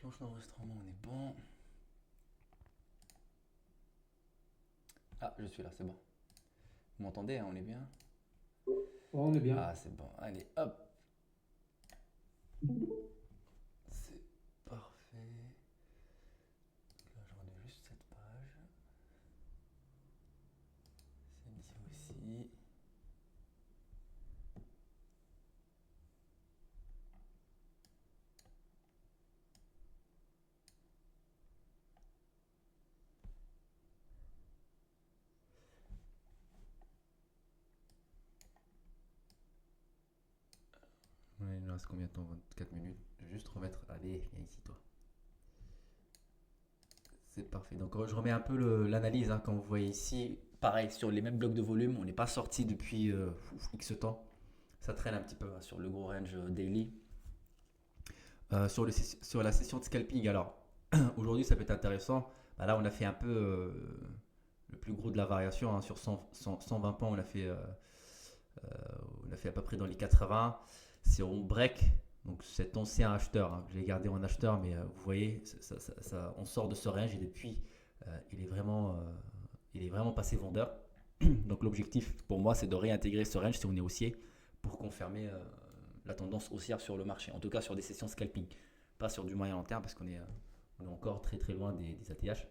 Déclenche l'enregistrement, on est bon. Ah, je suis là, c'est bon. Vous m'entendez, hein, on est bien? Oh, on est bien. Ah, c'est bon. Allez, hop. C'est parfait. Là, je relis juste cette page. Celle-ci aussi. Ouais, il nous reste combien de temps? 24 minutes. Je vais juste remettre. Allez, viens ici, toi. C'est parfait. Donc, je remets un peu l'analyse, hein, comme vous voyez ici. Pareil, sur les mêmes blocs de volume, on n'est pas sorti depuis X temps. Ça traîne un petit peu, hein, sur le gros range daily. Sur la session de scalping, alors aujourd'hui ça peut être intéressant. Bah là on a fait un peu le plus gros de la variation, hein, sur 120 points on a fait à peu près dans les 80. Si on break, donc cet ancien acheteur, hein, que j'ai gardé en acheteur, mais vous voyez, on sort de ce range et depuis il est vraiment passé vendeur. Donc l'objectif pour moi c'est de réintégrer ce range si on est haussier pour confirmer la tendance haussière sur le marché, en tout cas sur des sessions scalping, pas sur du moyen long terme parce on est encore très très loin des ATH.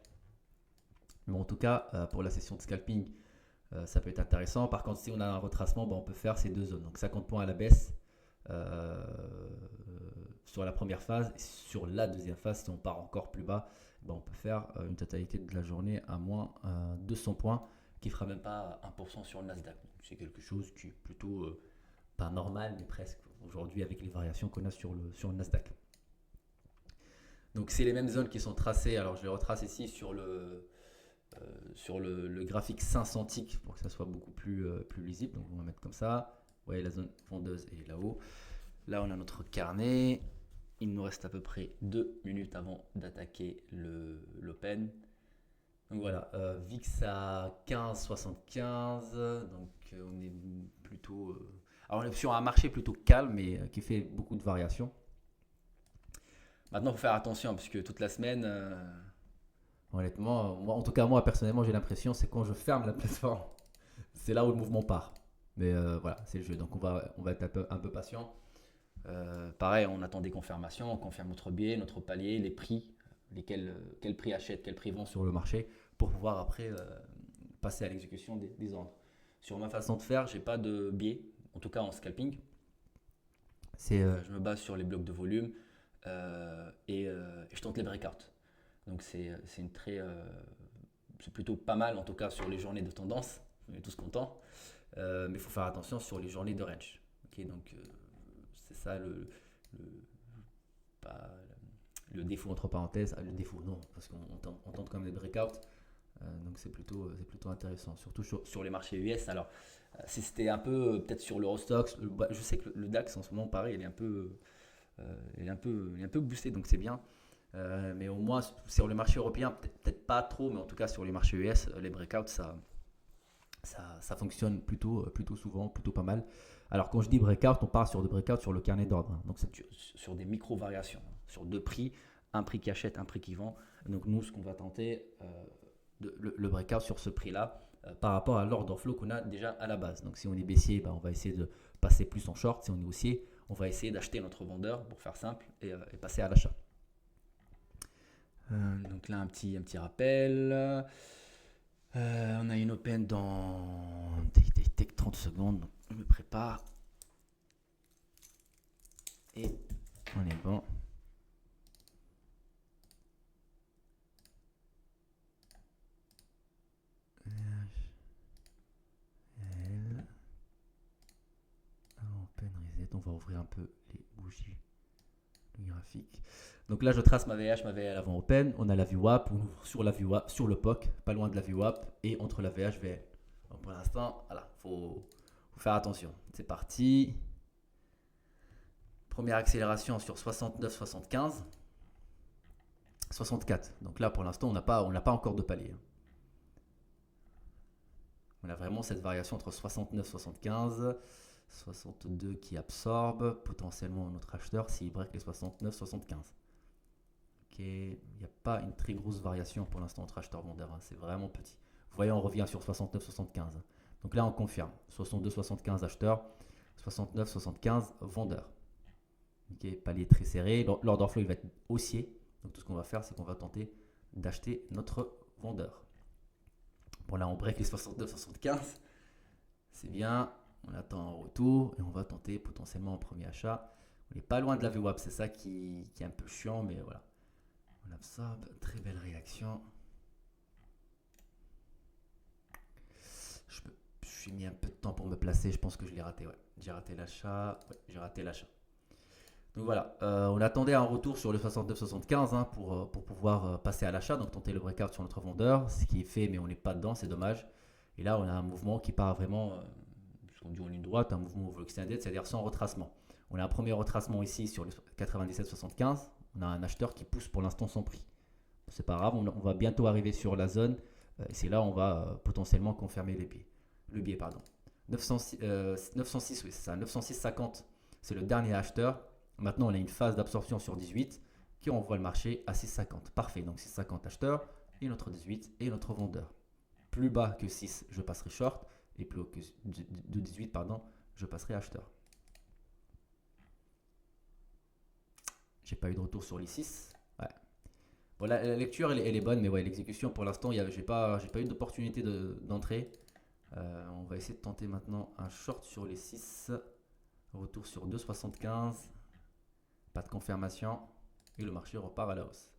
Mais en tout cas, pour la session de scalping, ça peut être intéressant. Par contre, si on a un retracement, on peut faire ces deux zones. Donc 50 points à la baisse euh, sur la première phase. Et sur la deuxième phase, si on part encore plus bas, on peut faire une totalité de la journée à moins 200 points, qui fera même pas 1% sur le Nasdaq. C'est quelque chose qui est plutôt pas normal, mais presque aujourd'hui avec les variations qu'on a sur le Nasdaq. Donc c'est les mêmes zones qui sont tracées. Alors je les retrace ici sur le graphique 500 pour que ça soit beaucoup plus lisible. Donc on va mettre comme ça. Vous voyez, la zone vendeuse est là-haut. Là on a notre carnet. Il nous reste à peu près 2 minutes avant d'attaquer l'open. Donc voilà, VIX à 15,75. Donc on est plutôt. Alors on est sur un marché plutôt calme mais qui fait beaucoup de variations. Maintenant, il faut faire attention parce que toute la semaine, honnêtement, moi, en tout cas moi personnellement, j'ai l'impression c'est quand je ferme la plateforme, c'est là où le mouvement part. Mais voilà, c'est le jeu. Donc on va être un peu patient. Pareil, on attend des confirmations, on confirme notre biais, notre palier, les prix, quel prix achète, quel prix vend sur le marché, pour pouvoir après passer à l'exécution des ordres. Sur ma façon de faire, j'ai pas de biais, en tout cas en scalping. Je me base sur les blocs de volume et je tente les breakouts. Donc c'est une très c'est plutôt pas mal en tout cas sur les journées de tendance. On est tous contents, mais il faut faire attention sur les journées de range. Ok, donc c'est ça le, pas, le défaut entre parenthèses. Ah, le défaut non, parce qu'on tente quand même des breakouts. Donc c'est plutôt intéressant, surtout sur les marchés US. Alors si c'était un peu peut-être sur l'Eurostox, je sais que le DAX en ce moment pareil, il est un peu boosté, donc c'est bien. Mais au moins sur le marché européen, peut-être pas trop, mais en tout cas sur les marchés US, les breakouts, ça fonctionne plutôt souvent, plutôt pas mal. Alors quand je dis breakout, on part sur des breakouts sur le carnet d'ordre, hein. Donc c'est sur des micro-variations, hein, sur deux prix, un prix qui achète, un prix qui vend. Donc nous, ce qu'on va tenter, le breakout sur ce prix-là, par rapport à l'ordre flow qu'on a déjà à la base. Donc si on est baissier, on va essayer de passer plus en short. Si on est haussier, on va essayer d'acheter notre vendeur, pour faire simple, et passer à l'achat. Donc là, un petit rappel. On a une open dans 30 secondes. Donc je me prépare. Et on est bon. Open reset. On va ouvrir un peu les bougies, le graphique. Donc là, je trace ma VH, ma VL avant open. On a la VWAP. On ouvre sur la VWAP, sur le POC, pas loin de la VWAP. Et entre la VH et VL. Donc pour l'instant, voilà, faut faire attention. C'est parti. Première accélération sur 69-75. 64. Donc là, pour l'instant, on n'a pas encore de palier. On a vraiment cette variation entre 69-75, 62 qui absorbe potentiellement notre acheteur s'il break les 69-75. Ok, il n'y a pas une très grosse variation pour l'instant entre acheteur-vendeur, hein, c'est vraiment petit. Vous voyez, on revient sur 69-75. Donc là, on confirme 62-75 acheteurs, 69-75 vendeurs. Ok, palier très serré. L'order flow il va être haussier. Donc tout ce qu'on va faire, c'est qu'on va tenter d'acheter notre vendeur. Bon, là, on break les 69-75. C'est bien. On attend un retour et on va tenter potentiellement un premier achat. On n'est pas loin de la VWAP, c'est ça qui est un peu chiant, mais voilà. On absorbe, très belle réaction. Je suis mis un peu de temps pour me placer, je pense que je l'ai raté. Ouais. J'ai raté l'achat. Ouais, j'ai raté l'achat. Donc voilà, on attendait un retour sur le 69-75 hein, pour pouvoir passer à l'achat, donc tenter le breakout sur notre vendeur, ce qui est fait, mais on n'est pas dedans, c'est dommage. Et là, on a un mouvement qui part vraiment, ce qu'on dit en ligne droite, un mouvement extended, c'est-à-dire sans retracement. On a un premier retracement ici sur le 97-75, on a un acheteur qui pousse pour l'instant son prix. C'est pas grave, on va bientôt arriver sur la zone, et c'est là où on va potentiellement confirmer le biais. 906, oui, c'est ça, 906,50, c'est le dernier acheteur. Maintenant, on a une phase d'absorption sur 18 qui renvoie le marché à 6,50. Parfait, donc 6,50 acheteurs et notre 18 et notre vendeur. Plus bas que 6, je passerai short et plus haut que de 18, pardon, je passerai acheteur. J'ai pas eu de retour sur les 6. Ouais. Bon, la lecture, elle est bonne, mais ouais, l'exécution, pour l'instant, j'ai pas eu d'opportunité d'entrée. On va essayer de tenter maintenant un short sur les 6. Retour sur 2,75. Pas de confirmation et le marché repart à la hausse.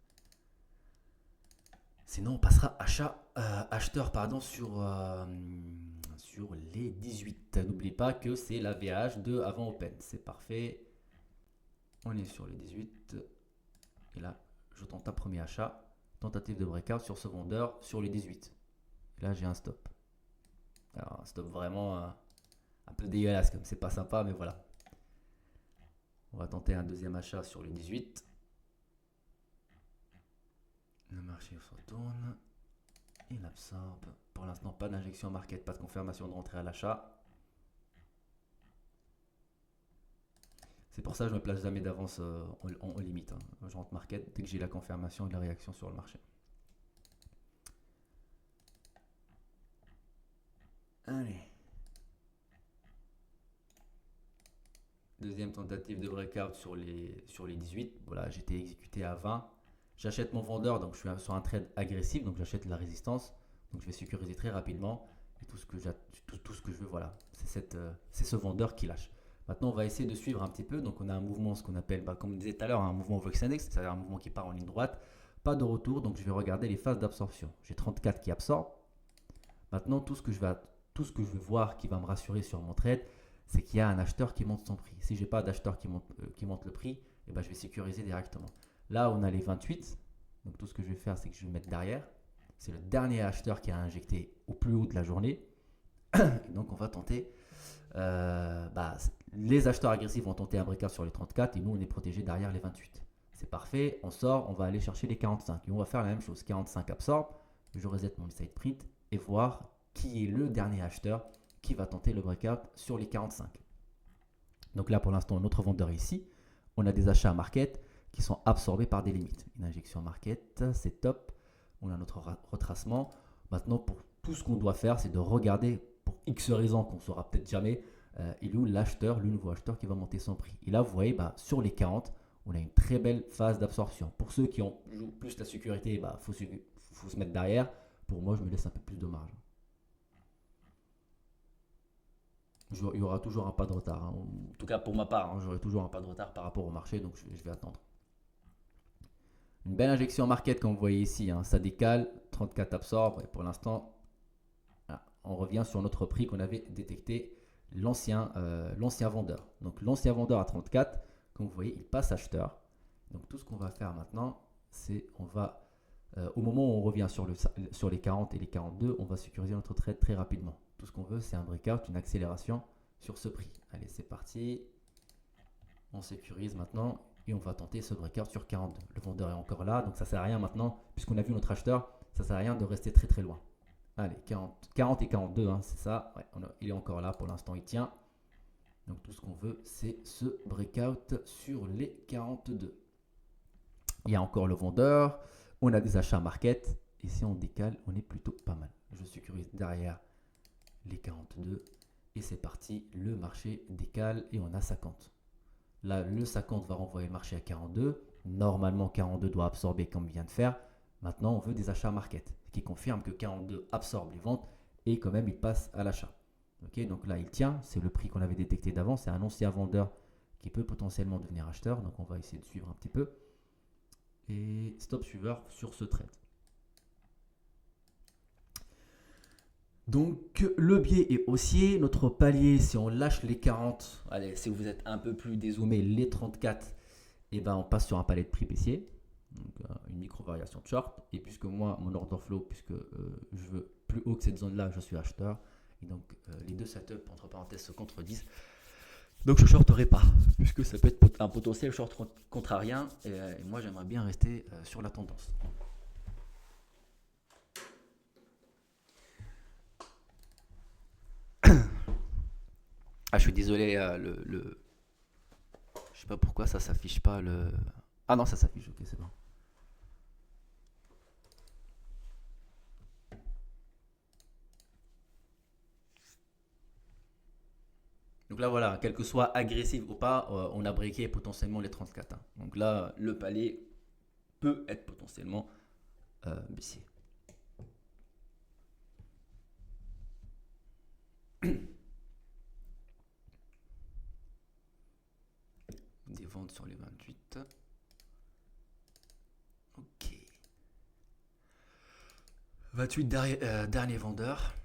Sinon, on passera acheteur sur les 18. N'oubliez pas que c'est la VH de avant Open. C'est parfait. On est sur les 18. Et là, je tente un premier achat. Tentative de breakout sur ce vendeur sur les 18. Et là, j'ai un stop. Alors, un stop vraiment un peu dégueulasse, comme c'est pas sympa, mais voilà. On va tenter un deuxième achat sur les 18. Le marché se retourne. Il absorbe. Pour l'instant, pas d'injection market, pas de confirmation de rentrée à l'achat. C'est pour ça que je ne me place jamais d'avance en limite. Hein. Je rentre market dès que j'ai la confirmation et la réaction sur le marché. Allez. Deuxième tentative de breakout sur les 18. Voilà, j'étais exécuté à 20. J'achète mon vendeur, donc je suis sur un trade agressif, donc j'achète la résistance. Donc je vais sécuriser très rapidement. Et tout ce que je veux, voilà, c'est ce vendeur qui lâche. Maintenant, on va essayer de suivre un petit peu. Donc on a un mouvement, ce qu'on appelle, comme on disait tout à l'heure, un mouvement VIX Index, c'est-à-dire un mouvement qui part en ligne droite. Pas de retour, donc je vais regarder les phases d'absorption. J'ai 34 qui absorbent. Maintenant, tout ce que je vais voir qui va me rassurer sur mon trade, c'est qu'il y a un acheteur qui monte son prix. Si je n'ai pas d'acheteur qui monte le prix, eh ben, je vais sécuriser directement. Là, on a les 28. Donc tout ce que je vais faire, c'est que je vais mettre derrière. C'est le dernier acheteur qui a injecté au plus haut de la journée. Et donc on va tenter. Les acheteurs agressifs vont tenter un breakout sur les 34 et nous, on est protégé derrière les 28. C'est parfait. On sort, on va aller chercher les 45. Et on va faire la même chose. 45 absorbe. Je reset mon side print et voir qui est le dernier acheteur qui va tenter le breakout sur les 45. Donc là, pour l'instant, notre vendeur est ici. On a des achats à market qui sont absorbés par des limites. Une injection market, c'est top. On a notre retracement. Maintenant, pour tout ce qu'on doit faire, c'est de regarder pour X raisons qu'on ne saura peut-être jamais, il est où l'acheteur, le nouveau acheteur qui va monter son prix. Et là, vous voyez, sur les 40, on a une très belle phase d'absorption. Pour ceux qui ont plus la sécurité, il faut se mettre derrière. Pour moi, je me laisse un peu plus de marge. Il y aura toujours un pas de retard. Hein. En tout cas, pour ma part, j'aurai toujours un pas de retard par rapport au marché, donc je vais attendre. Une belle injection market, comme vous voyez ici. Hein. Ça décale, 34 absorbe. Et pour l'instant, voilà, on revient sur notre prix qu'on avait détecté, l'ancien vendeur. Donc l'ancien vendeur à 34, comme vous voyez, il passe acheteur. Donc tout ce qu'on va faire maintenant, c'est au moment où on revient sur les 40 et les 42, on va sécuriser notre trade très rapidement. Tout ce qu'on veut, c'est un breakout, une accélération sur ce prix. Allez, c'est parti. On sécurise maintenant et on va tenter ce breakout sur 42. Le vendeur est encore là, donc ça ne sert à rien maintenant, puisqu'on a vu notre acheteur, ça ne sert à rien de rester très très loin. Allez, 40 et 42, hein, c'est ça. Ouais, il est encore là, pour l'instant il tient. Donc tout ce qu'on veut, c'est ce breakout sur les 42. Il y a encore le vendeur. On a des achats market. Et si on décale, on est plutôt pas mal. Je sécurise derrière les 42. Et c'est parti. Le marché décale et on a 50. Là, le 50 va renvoyer le marché à 42. Normalement, 42 doit absorber comme il vient de faire. Maintenant, on veut des achats market qui confirment que 42 absorbe les ventes et quand même il passe à l'achat. Ok, donc là, il tient. C'est le prix qu'on avait détecté d'avant. C'est un ancien vendeur qui peut potentiellement devenir acheteur. Donc, on va essayer de suivre un petit peu. Et stop suiveur sur ce trade. Donc le biais est haussier, notre palier, si on lâche les 40, allez, si vous êtes un peu plus dézoomé, les 34, et ben on passe sur un palier de prix baissier, donc une micro variation de short. Et puisque moi, mon order flow, puisque je veux plus haut que cette zone-là, je suis acheteur. Et donc les deux setups, entre parenthèses, se contredisent. Donc je shorterai pas, puisque ça peut être un potentiel short contrarien. Et moi, j'aimerais bien rester sur la tendance. Ah, je suis désolé, je sais pas pourquoi ça s'affiche pas le. Ah non, ça s'affiche, ok, c'est bon. Donc là, voilà, quel que soit agressif ou pas, on a breaké potentiellement les 34, hein. Donc là, le palier peut être potentiellement baissier. Des ventes sur les 28. Ok. 28 dernier vendeur.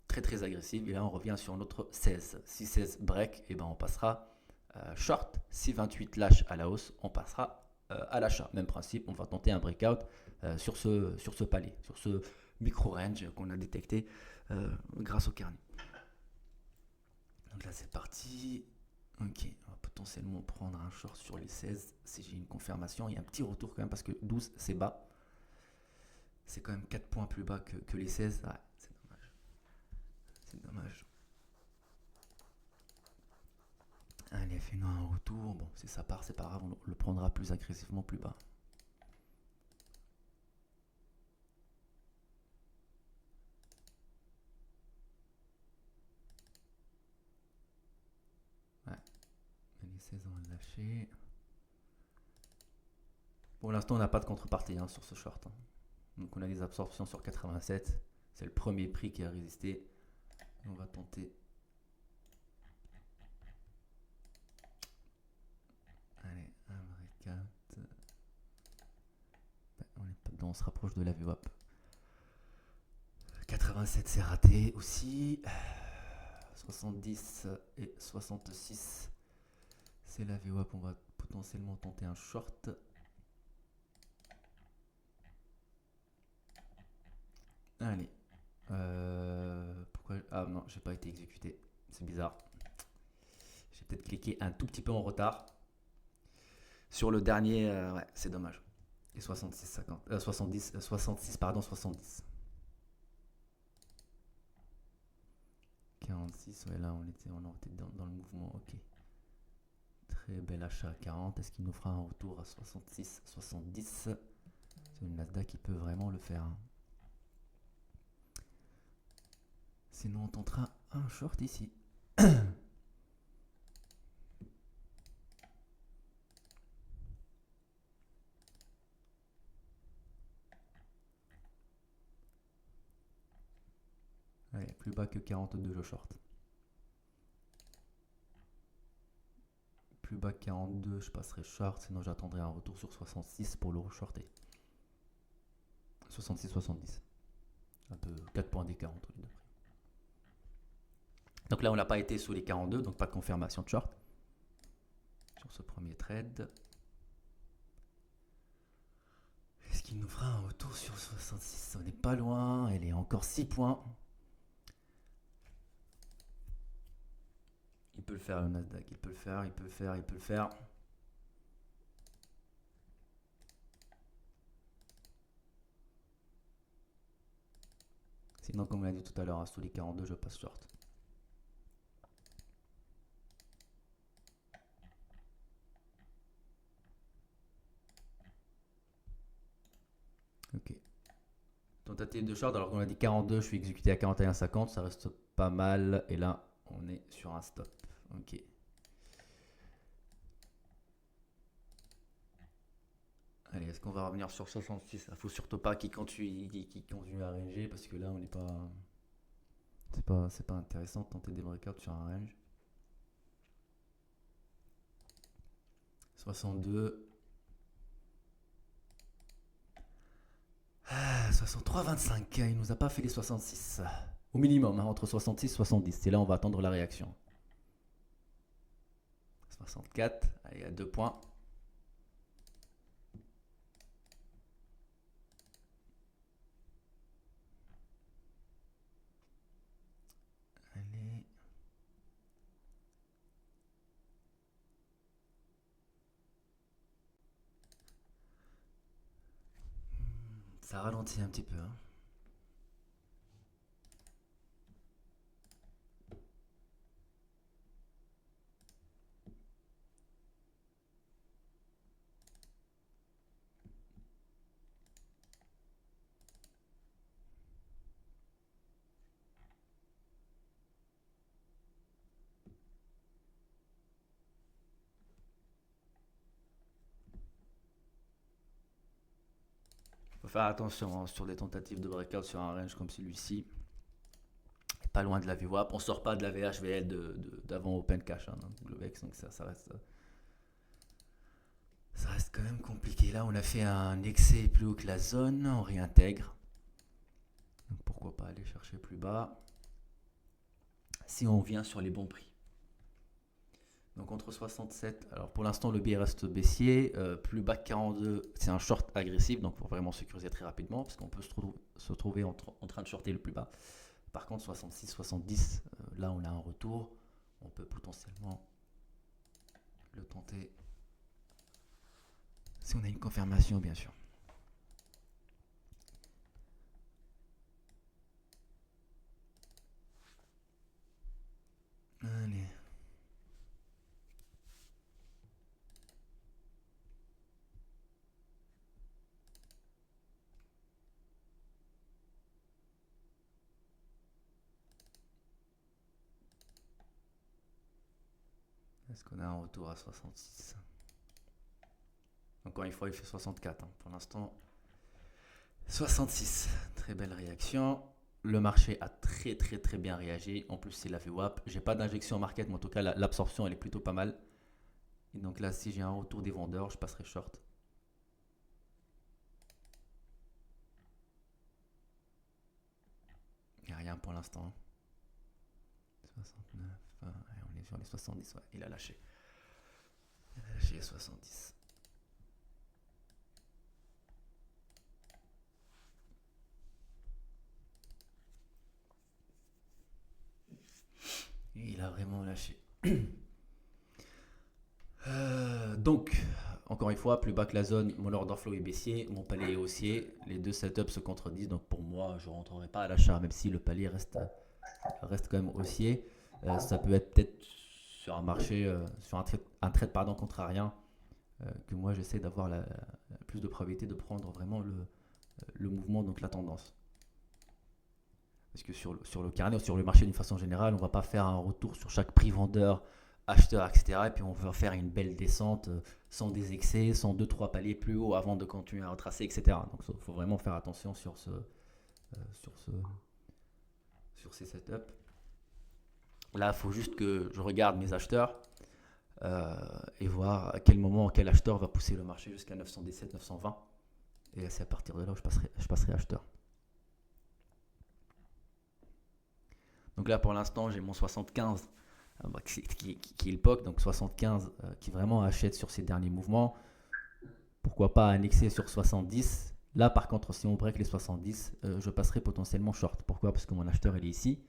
Très très agressif. Et là, on revient sur notre 16. Si 16 break, et ben on passera short. Si 28 lâche à la hausse, on passera à l'achat. Même principe, on va tenter un breakout sur ce palier, sur ce micro-range qu'on a détecté grâce au carnet. Donc là, c'est parti. Ok, on va potentiellement prendre un short sur les 16 si j'ai une confirmation. Il y a un petit retour quand même parce que 12, c'est bas. C'est quand même 4 points plus bas que les 16. Ouais, c'est dommage. C'est dommage. Allez, fais-nous un retour. Bon, si ça part, c'est pas grave. On le prendra plus agressivement plus bas. Ouais. Les 16, on va lâcher. Pour l'instant, on n'a pas de contrepartie sur ce short, hein. Donc on a des absorptions sur 87. C'est le premier prix qui a résisté. On va tenter. Allez, un breakout. On se rapproche de la VWAP. 87, c'est raté aussi. 70 et 66, c'est la VWAP. On va potentiellement tenter un short. Allez. Pourquoi? Ah non, j'ai pas été exécuté. C'est bizarre. J'ai peut-être cliqué un tout petit peu en retard. Sur le dernier, ouais, c'est dommage. Et 66, 50, 70, 66, pardon, 70. 46, ouais, là on était dans le mouvement, ok. Très bel achat à 40. Est-ce qu'il nous fera un retour à 66, 70? C'est une Nasdaq qui peut vraiment le faire, hein. Sinon, on tentera un short ici. Allez, plus bas que 42, je short. Plus bas que 42, je passerai short. Sinon, j'attendrai un retour sur 66 pour le re-shorter. 66-70. Un peu 4 points d'écart entre les deux. Donc là, on n'a pas été sous les 42, donc pas de confirmation de short sur ce premier trade. Est-ce qu'il nous fera un retour sur 66? On n'est pas loin. Elle est encore 6 points. Il peut le faire, le Nasdaq. Il peut le faire, il peut le faire, il peut le faire. Sinon, comme on l'a dit tout à l'heure, sous les 42, je passe short. Tentative de short, alors qu'on a dit 42, je suis exécuté à 41,50, ça reste pas mal. Et là, on est sur un stop. Ok. Allez, est-ce qu'on va revenir sur 66? Il faut surtout pas qu'il continue à ranger parce que là, on n'est pas. C'est pas intéressant de tenter des breakouts sur un range. 62. 63,25. Il nous a pas fait les 66. Au minimum, hein, entre 66 et 70. Et là, on va attendre la réaction. 64. Allez, à 2 points. Allez. Ça ralentit un petit peu. Hein. Faut faire attention hein, sur des tentatives de breakout sur un range comme celui-ci. Pas loin de la VWAP. On sort pas de la VHVL d'avant Open Cash, hein, le VEX, donc ça reste quand même compliqué. Là, on a fait un excès plus haut que la zone, on réintègre. Donc pourquoi pas aller chercher plus bas si on vient sur les bons prix. Donc entre 67, alors pour l'instant le billet reste baissier, plus bas que 42, c'est un short agressif, donc il faut vraiment sécuriser très rapidement parce qu'on peut se trouver en train de shorter le plus bas. Par contre 66, 70, là on a un retour, on peut potentiellement le tenter si on a une confirmation bien sûr. Allez. Est-ce qu'on a un retour à 66? Encore une fois, il fait 64. Hein. Pour l'instant, 66. Très belle réaction. Le marché a très très très bien réagi. En plus, c'est la VWAP. J'ai pas d'injection market, mais en tout cas, l'absorption elle est plutôt pas mal. Et donc là, si j'ai un retour des vendeurs, je passerai short. Il n'y a rien pour l'instant. 69. On est sur les 70. Ouais, il a lâché. Il a lâché 70. Il a vraiment lâché. Donc, encore une fois, plus bas que la zone, mon order flow est baissier, mon palier est haussier. Les deux setups se contredisent. Donc pour moi, je ne rentrerai pas à l'achat, même si le palier reste quand même haussier. Ça peut être peut-être sur un marché, sur un trade contrarien, que moi j'essaie d'avoir la plus de probabilité de prendre vraiment le mouvement, donc la tendance. Parce que sur le carnet, sur le marché d'une façon générale, on ne va pas faire un retour sur chaque prix vendeur, acheteur, etc. Et puis on va faire une belle descente sans des excès, sans 2-3 paliers plus haut avant de continuer à retracer, etc. Donc il faut vraiment faire attention sur ces setups. Là, il faut juste que je regarde mes acheteurs et voir à quel moment, quel acheteur va pousser le marché jusqu'à 917, 920. Et c'est à partir de là où je passerai acheteur. Donc là, pour l'instant, j'ai mon 75 qui est le POC, donc 75 qui vraiment achète sur ces derniers mouvements. Pourquoi pas annexer sur 70. Là, par contre, si on break les 70, je passerai potentiellement short. Pourquoi? Parce que mon acheteur, il est ici.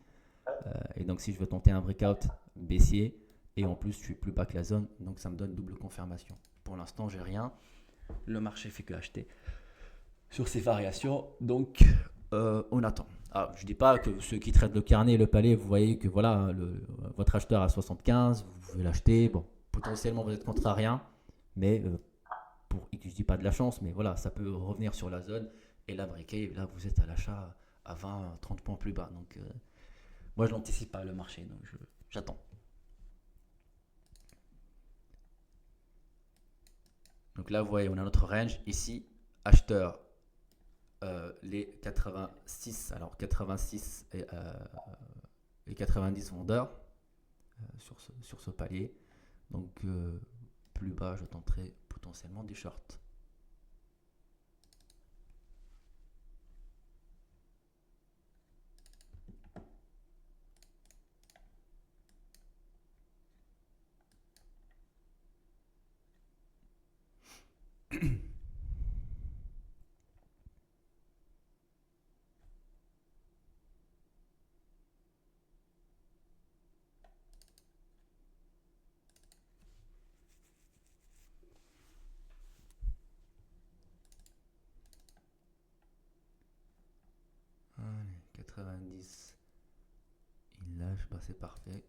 Et donc, si je veux tenter un breakout baissier, et en plus, je suis plus bas que la zone, donc ça me donne double confirmation. Pour l'instant, j'ai rien. Le marché fait que acheter sur ces variations. Donc, on attend. Alors, je ne dis pas que ceux qui traitent le carnet et le palais, vous voyez que voilà, votre acheteur à 75, vous pouvez l'acheter. Bon, potentiellement, vous êtes contrarien, mais je ne dis pas de la chance, mais voilà, ça peut revenir sur la zone et la briquet, et là vous êtes à l'achat à 20-30 points plus bas. Donc moi je n'anticipe pas le marché, donc j'attends. Donc là vous voyez, on a notre range ici, acheteur les 86, alors 86 et 90 vendeurs sur ce palier. Donc plus bas, je tenterai potentiellement des shorts. Allez, 90, il lâche, bah c'est parfait.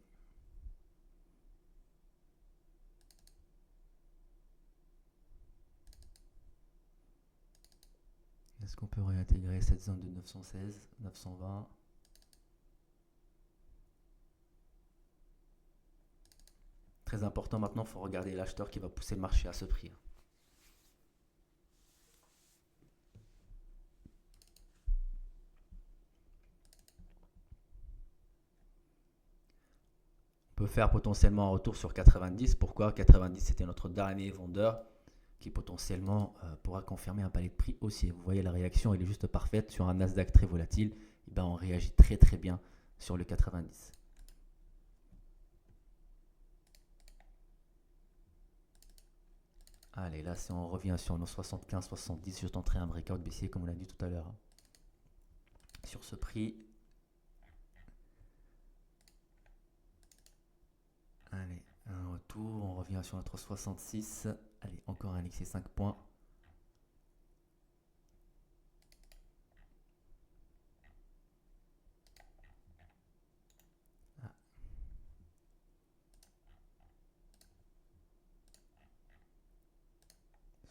Est-ce qu'on peut réintégrer cette zone de 916, 920? Très important maintenant, il faut regarder l'acheteur qui va pousser le marché à ce prix. On peut faire potentiellement un retour sur 90. Pourquoi? 90 c'était notre dernier vendeur qui potentiellement pourra confirmer un palier de prix haussier. Vous voyez la réaction, elle est juste parfaite sur un Nasdaq très volatile. Et ben on réagit très très bien sur le 90. Allez, là si on revient sur nos 75-70, je tenterai un breakout baissier comme on l'a dit tout à l'heure. Sur ce prix. Allez, un retour, on revient sur notre 66. Allez, encore un XC 5 points. Ah.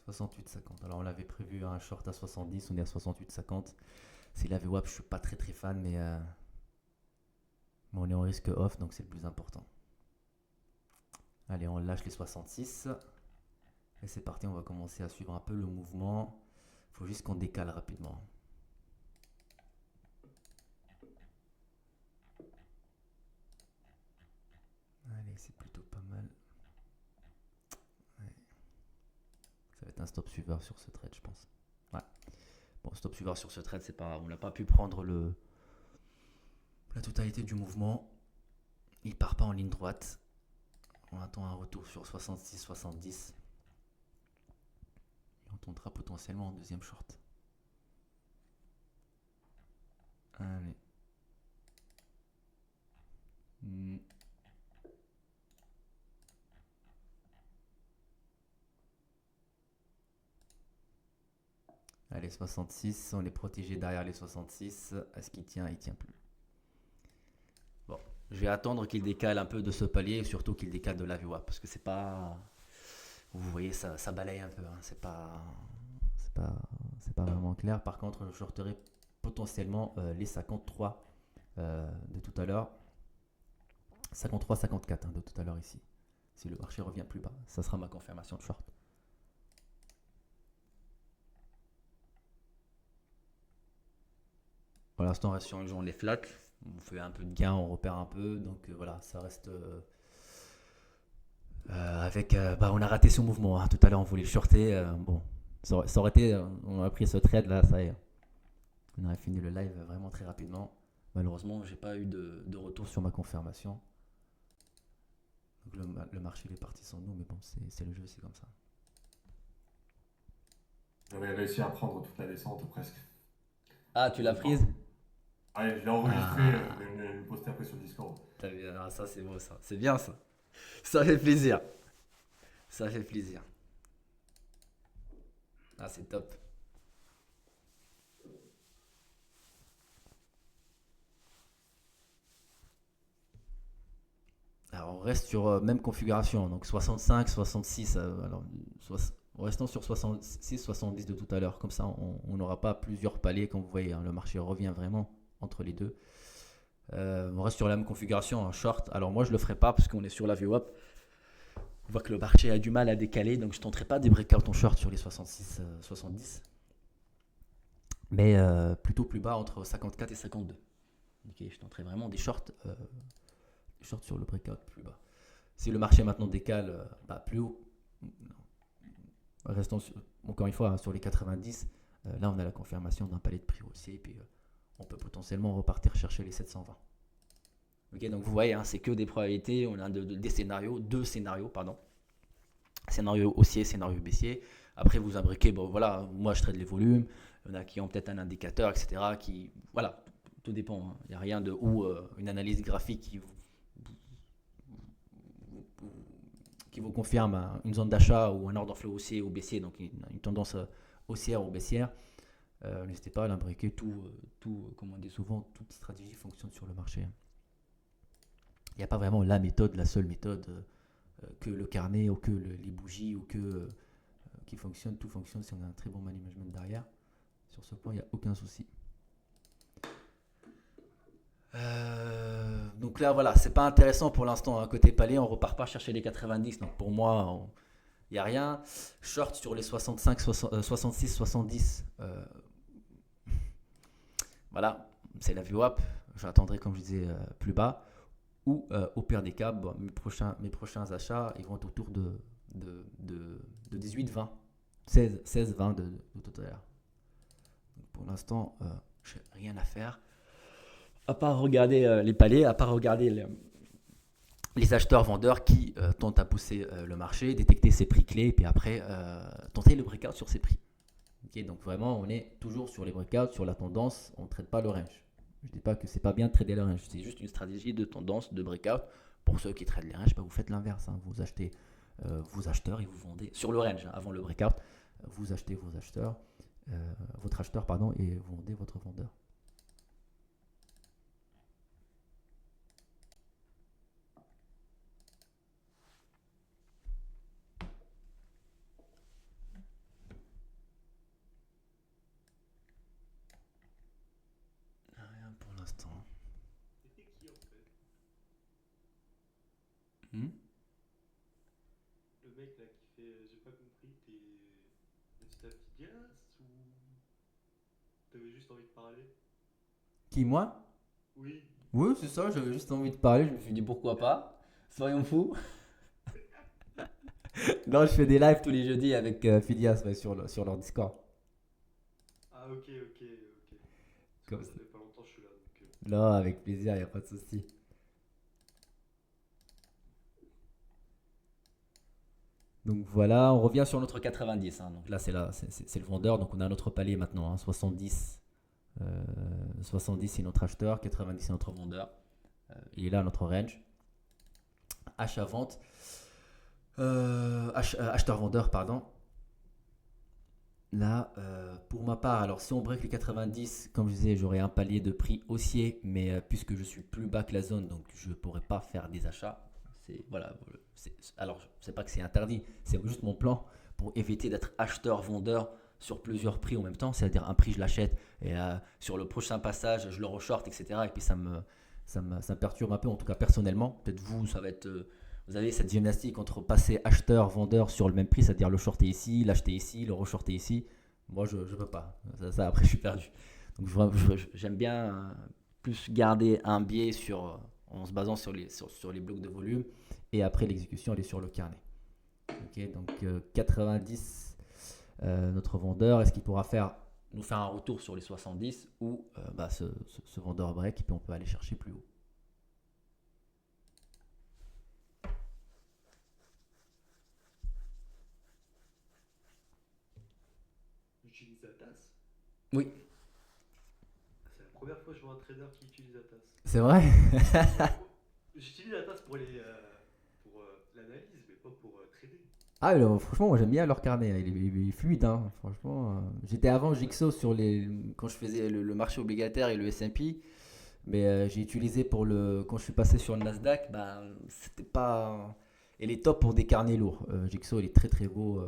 68,50. Alors on l'avait prévu un short à 70, on est à 68,50. C'est la VWAP, je suis pas très très fan, mais on est en risque off, donc c'est le plus important. Allez, on lâche les 66. Et c'est parti, on va commencer à suivre un peu le mouvement. Il faut juste qu'on décale rapidement. Allez, c'est plutôt pas mal. Ouais. Ça va être un stop suiveur sur ce trade, je pense. Ouais. Bon, stop suiveur sur ce trade, c'est pas grave. On n'a pas pu prendre la totalité du mouvement. Il part pas en ligne droite. On attend un retour sur 66-70. Et on tentera potentiellement en deuxième short. Allez. Allez, 66, on est protégé derrière les 66. Est-ce qu'il tient? Il tient plus. Bon, je vais attendre qu'il décale un peu de ce palier et surtout qu'il décale de la VWAP parce que c'est pas. Vous voyez, ça balaye un peu. Hein. C'est pas vraiment clair. Par contre, je shorterai potentiellement les 53 de tout à l'heure. 53-54 hein, de tout à l'heure ici. Si le marché revient plus bas, ça sera ma confirmation de short. Pour l'instant, on reste sur une journée flat. On fait un peu de gain, on repère un peu. Donc voilà, ça reste avec. On a raté ce mouvement. Hein. Tout à l'heure, on voulait le shorter. Bon, ça aurait été. On a pris ce trade là, ça y est. On aurait fini le live vraiment très rapidement. Malheureusement, j'ai pas eu de retour sur ma confirmation. Donc le marché il est parti sans nous, mais bon, c'est le jeu, c'est comme ça. J'avais réussi à prendre toute la descente presque. Ah, tu l'as prise? Ouais, je l'ai enregistré, Ah, je vais le poster après sur Discord. t'as vu, ah, ça c'est beau ça. C'est bien ça. Ça fait plaisir. Ça fait plaisir. Ah, c'est top. Alors, on reste sur même configuration, donc 65, 66. Alors, restons sur 66-70 de tout à l'heure. Comme ça, on n'aura pas plusieurs paliers. Comme vous voyez, hein, le marché revient vraiment entre les deux. On reste sur la même configuration, un short. Alors moi, je ne le ferai pas parce qu'on est sur la VWAP. On voit que le marché a du mal à décaler. Donc je ne tenterai pas des breakouts en short sur les 66-70. Mais plutôt plus bas entre 54 et 52. Okay, je tenterai vraiment des shorts sur le breakout plus bas. Si le marché maintenant décale plus haut, restons encore une fois hein, sur les 90. Là, on a la confirmation d'un palier de prix haussier. Et puis, on peut potentiellement repartir chercher les 720. Ok, donc vous voyez, hein, c'est que des probabilités. On a des scénarios, deux scénarios, pardon. Scénario haussier, scénario baissier. Après, vous imbriquez, bon voilà, moi je trade les volumes. Il y en a qui ont peut-être un indicateur, etc. Voilà, tout dépend. Hein. Il n'y a rien de une analyse graphique qui vous confirme une zone d'achat ou un ordre flow haussier ou baissier, donc une tendance haussière ou baissière. N'hésitez pas à l'imbriquer. Comme on dit souvent, toute stratégie fonctionne sur le marché. Il n'y a pas vraiment la méthode, la seule méthode que le carnet ou que les bougies ou que qui fonctionne. Tout fonctionne si on a un très bon management derrière. Sur ce point, il n'y a aucun souci. Donc là, voilà, c'est pas intéressant pour l'instant. Hein. Côté palier, on repart pas chercher les 90. Donc pour moi, il n'y a rien. Short sur les 65, 66, 70. Voilà, c'est la VWAP. J'attendrai, comme je disais, plus bas. Ou au pire des cas, mes prochains achats, ils vont être autour de 18, 20. 16, 20 de tout à l'heure. Pour l'instant, je n'ai rien à faire. À part regarder les paliers, à part regarder les acheteurs-vendeurs qui tentent à pousser le marché, détecter ses prix clés, et puis après, tenter le breakout sur ses prix. Okay, donc vraiment, on est toujours sur les breakouts, sur la tendance, on ne traite pas le range. Je ne dis pas que c'est pas bien de trader le range, c'est juste une stratégie de tendance, de breakout. Pour ceux qui traitent les ranges, vous faites l'inverse. Hein. Vous achetez vos acheteurs et vous vendez sur le range, hein, avant le breakout. Vous achetez votre acheteur, et vous vendez votre vendeur. Rien pour l'instant. C'était qui en fait? Le mec là qui fait. J'ai pas compris, c'était un petit Diaz ou. T'avais juste envie de parler? Qui, moi? Oui. Oui, c'est ça, j'avais juste envie de parler, je me suis dit pourquoi pas, soyons fous. Non, je fais des lives tous les jeudis avec Phidias sur leur Discord. Ah ok. Comme Ça ça. fait pas longtemps que je suis là donc. Non, avec plaisir, il n'y a pas de souci. Donc voilà, on revient sur notre 90. Hein. Donc là, c'est le vendeur, donc on a un autre palier maintenant, hein, 70. 70 c'est notre acheteur, 90 c'est notre vendeur. Il est là notre range. Achat-vente. Acheteur-vendeur, pardon. Là, pour ma part, alors si on break les 90, comme je disais, j'aurai un palier de prix haussier, mais puisque je suis plus bas que la zone, donc je ne pourrai pas faire des achats. Alors, c'est pas que c'est interdit, c'est juste mon plan pour éviter d'être acheteur-vendeur sur plusieurs prix en même temps, c'est-à-dire un prix je l'achète et sur le prochain passage je le reshort, etc. Et puis ça me perturbe un peu, en tout cas personnellement. Peut-être vous, ça va être vous avez cette gymnastique entre passer acheteur-vendeur sur le même prix, c'est-à-dire le shorter ici, l'acheter ici, le reshorter ici. Moi, je ne peux pas. Ça, après, je suis perdu. Donc, j'aime bien plus garder un biais en se basant sur les blocs de volume. Et après, l'exécution, elle est sur le carnet. Okay, donc, 90, notre vendeur, est-ce qu'il pourra nous faire un retour sur les 70 ou ce vendeur break, et puis on peut aller chercher plus haut. J'utilise Atas. Oui. C'est la première fois que je vois un trader qui utilise Atas. C'est vrai. J'utilise Atas pour l'analyse, mais pas pour trader. Ah, franchement, moi j'aime bien leur carnet, il est fluide. Hein. Franchement, j'étais avant Jigsaw quand je faisais le marché obligataire et le S&P, mais j'ai utilisé quand je suis passé sur le Nasdaq, c'était pas. Il est top pour des carnets lourds. Jigsaw, il est très très beau,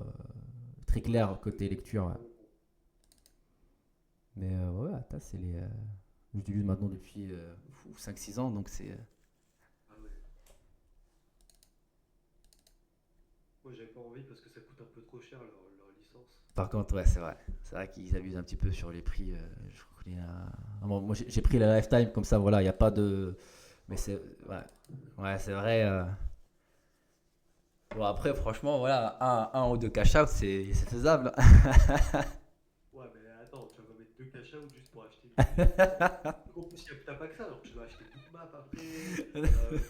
très clair côté lecture. Ouais. Mais ouais, Atta, c'est les. J'utilise maintenant depuis 5-6 ans, donc c'est. Ah ouais. Moi j'avais pas envie parce que ça coûte un peu trop cher leur licence. Par contre, ouais, c'est vrai. C'est vrai qu'ils abusent un petit peu sur les prix. Je crois qu'il y a... Ah bon, moi, j'ai pris la lifetime comme ça, voilà, il n'y a pas de. Mais Non, c'est. c'est pas Ouais, mal. ouais c'est vrai. Bon, après, franchement, voilà, un ou deux cash out, c'est faisable. Ouais, mais attends, tu vas pas mettre deux cash out juste pour acheter du. En plus, t'as pas que ça, alors tu vas acheter Bookmap après,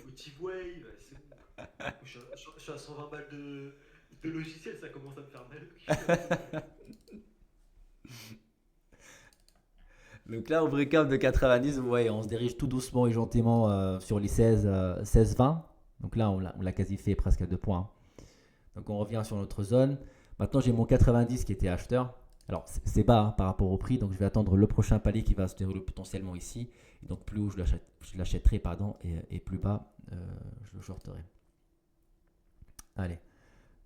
Motive Wave, c'est bon. Je suis à 120 balles de logiciel, ça commence à me faire mal au cul un peu. Donc là, au break-up de 90, vous voyez, on se dirige tout doucement et gentiment sur les 16-20. Donc là, on l'a quasi fait presque à 2 points. Donc on revient sur notre zone. Maintenant, j'ai mon 90 qui était acheteur. Alors, c'est bas hein, par rapport au prix, donc je vais attendre le prochain palier qui va se dérouler potentiellement ici. Et donc, plus haut je l'achèterai, pardon, et plus bas, je le shorterai. Allez,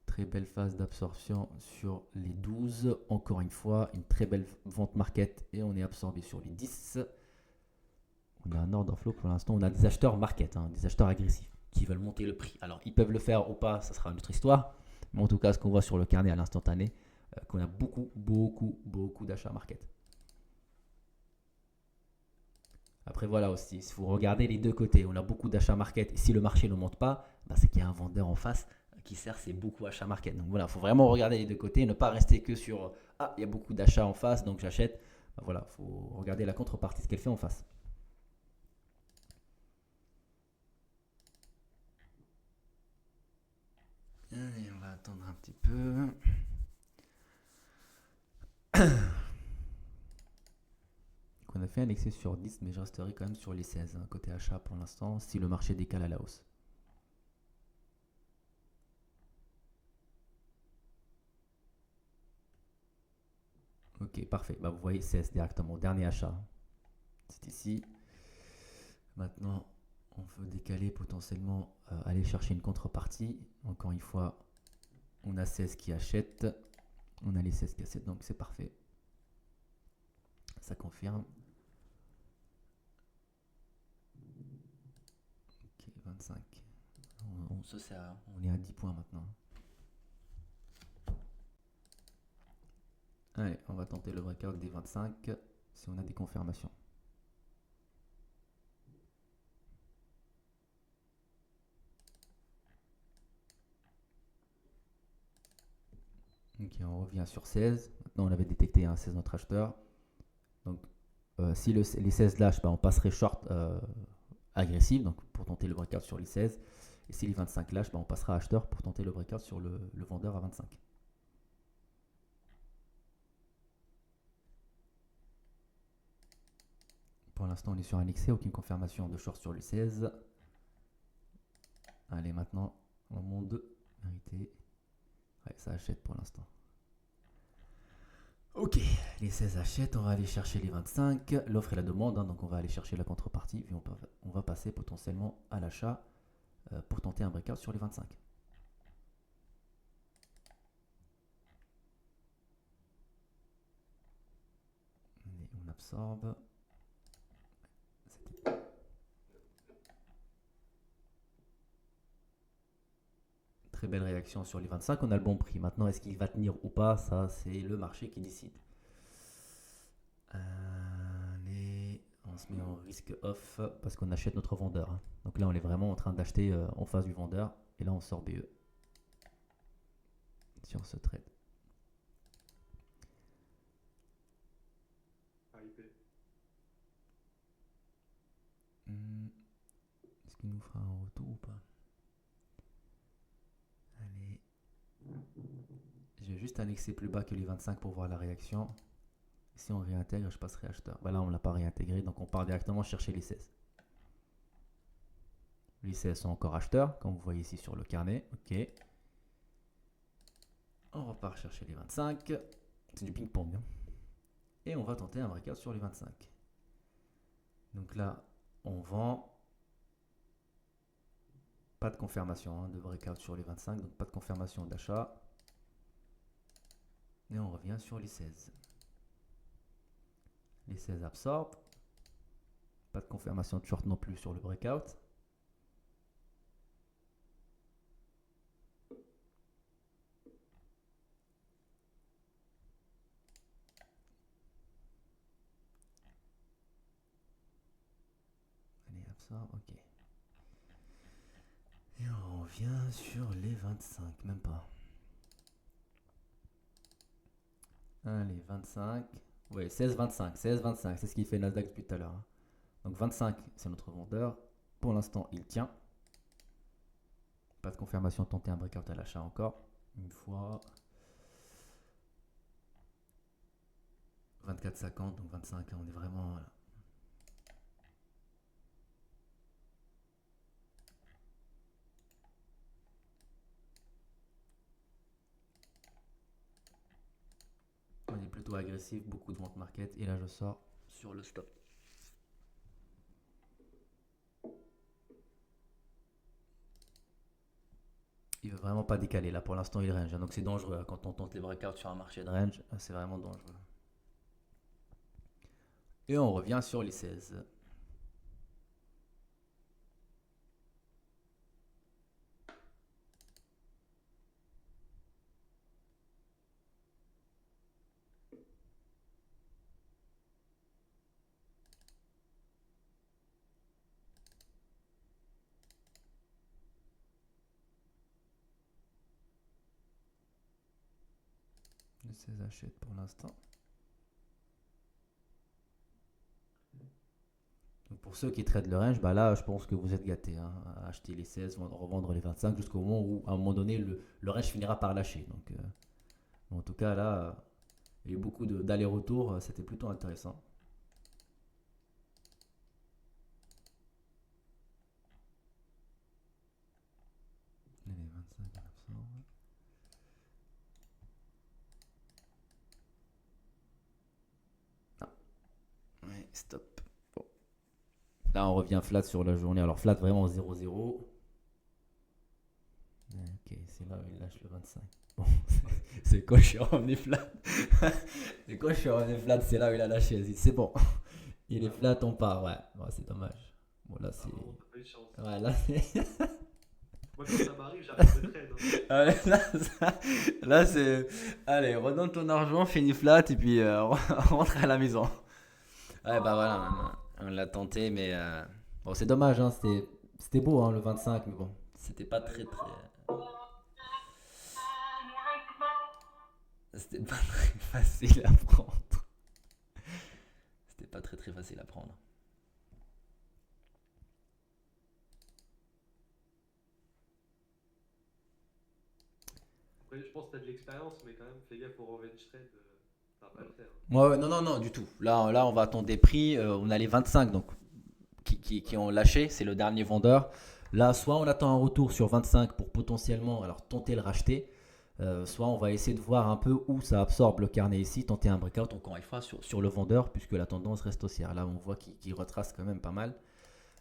très belle phase d'absorption sur les 12. Encore une fois, une très belle vente market et on est absorbé sur les 10. On a un order flow pour l'instant. On a des acheteurs market, hein, des acheteurs agressifs qui veulent monter le prix. Alors, ils peuvent le faire ou pas, ça sera une autre histoire. Mais en tout cas, ce qu'on voit sur le carnet à l'instantané, qu'on a beaucoup d'achats market. Après, voilà aussi, il faut regarder les deux côtés. On a beaucoup d'achats market. Et si le marché ne monte pas, bah, c'est qu'il y a un vendeur en face qui sert c'est beaucoup achat market. Donc voilà, il faut vraiment regarder les deux côtés et ne pas rester que sur ah, il y a beaucoup d'achats en face, donc j'achète. Bah, voilà, il faut regarder la contrepartie, ce qu'elle fait en face. Allez, on va attendre un petit peu. On a fait un excès sur 10, mais je resterai quand même sur les 16, hein, côté achat pour l'instant, si le marché décale à la hausse. Ok, parfait. Bah, vous voyez 16 directement. Dernier achat. C'est ici. Maintenant, on veut décaler potentiellement, aller chercher une contrepartie. Encore une fois, on a 16 qui achètent. On a les 16 qui achètent, donc c'est parfait. Ça confirme. Ok, 25. On est à 10 points maintenant. Allez, on va tenter le breakout des 25 si on a des confirmations. Ok, on revient sur 16. Maintenant, on avait détecté un 16 notre acheteur. Donc, si les 16 lâchent, bah, on passerait short agressif, donc pour tenter le breakout sur les 16. Et si les 25 lâchent, bah, on passera acheteur pour tenter le breakout sur le vendeur à 25. Pour l'instant, on est sur un excès, aucune confirmation de short sur les 16. Allez, maintenant, on monte de vérité. Ouais, ça achète pour l'instant. Ok, les 16 achètent, on va aller chercher les 25. L'offre et la demande, hein, donc on va aller chercher la contrepartie. Puis on va passer potentiellement à l'achat pour tenter un breakout sur les 25. On absorbe. Très belle réaction sur les 25. On a le bon prix. Maintenant, est-ce qu'il va tenir ou pas? Ça, c'est le marché qui décide. Allez, on se met en risque off parce qu'on achète notre vendeur, hein. Donc là, on est vraiment en train d'acheter en face du vendeur. Et là, on sort BE sur ce trade. RIP. Est-ce qu'il nous fera un retour ou pas? Allez. Je vais juste annexer plus bas que les 25 pour voir la réaction. Si on réintègre, je passerai acheteur. Bah là, on ne l'a pas réintégré, donc on part directement chercher les 16. Les 16 sont encore acheteurs, comme vous voyez ici sur le carnet. Ok. On repart chercher les 25. C'est du ping-pong, hein. Et on va tenter un breakout sur les 25. Donc là, on vend. Pas de confirmation, hein, de breakout sur les 25, donc pas de confirmation d'achat. Et on revient sur les 16. Les 16 absorbent. Pas de confirmation de short non plus sur le breakout. Allez, absorbe, ok. Et on revient sur les 25, même pas. Allez, 25. Ouais, 16-25, 16-25, c'est ce qui fait Nasdaq depuis tout à l'heure. Hein. Donc 25, c'est notre vendeur. Pour l'instant, il tient. Pas de confirmation de tenter un breakout à l'achat encore. Une fois. 24,50, donc 25, on est vraiment... On est plutôt agressif, beaucoup de vente market. Et là, je sors sur le stop. Il veut vraiment pas décaler. Là, pour l'instant, il range. Donc, c'est dangereux. Quand on tente les breakouts sur un marché de range, c'est vraiment dangereux. Et on revient sur les 16. Le 16 achète pour l'instant. Donc pour ceux qui traitent le range, bah là, je pense que vous êtes gâtés. Hein, à acheter les 16, revendre les 25 jusqu'au moment où, à un moment donné, le range finira par lâcher. Donc, en tout cas, là, il y a eu beaucoup d'allers-retours. C'était plutôt intéressant. Les 25 à l'absorbe. Ah, ouais, stop. Bon. Là, on revient flat sur la journée. Alors, flat vraiment 0-0. Ok, c'est là où il lâche le 25. Bon, c'est quand je suis revenu flat. C'est quand je suis revenu flat, c'est là où il a lâché. C'est bon. Il est flat, on part. Ouais, ouais, c'est dommage. Bon, là, c'est. Vraiment, t'as pas eu de chance. Ouais, là, c'est. Moi, quand ça m'arrive, j'arrête de trade. Hein. Ouais, là, c'est. Allez, redonne ton argent, finis flat et puis rentre à la maison. Ouais, bah voilà, on l'a tenté, mais. Bon, c'est dommage, hein. C'était beau, hein, le 25, mais bon. C'était pas très, très. C'était pas très facile à prendre. C'était pas très, très facile à prendre. Après, je pense que t'as de l'expérience, mais quand même, fais gaffe au revenge trade. Ça va pas le faire. Ouais, ouais, non, non, non, du tout. Là, on va attendre des prix. On a les 25 donc, qui ont lâché. C'est le dernier vendeur. Là, soit on attend un retour sur 25 pour potentiellement alors, tenter le racheter. Soit on va essayer de voir un peu où ça absorbe le carnet ici, tenter un breakout encore une fois sur le vendeur, puisque la tendance reste haussière. Là, on voit qu'il retrace quand même pas mal.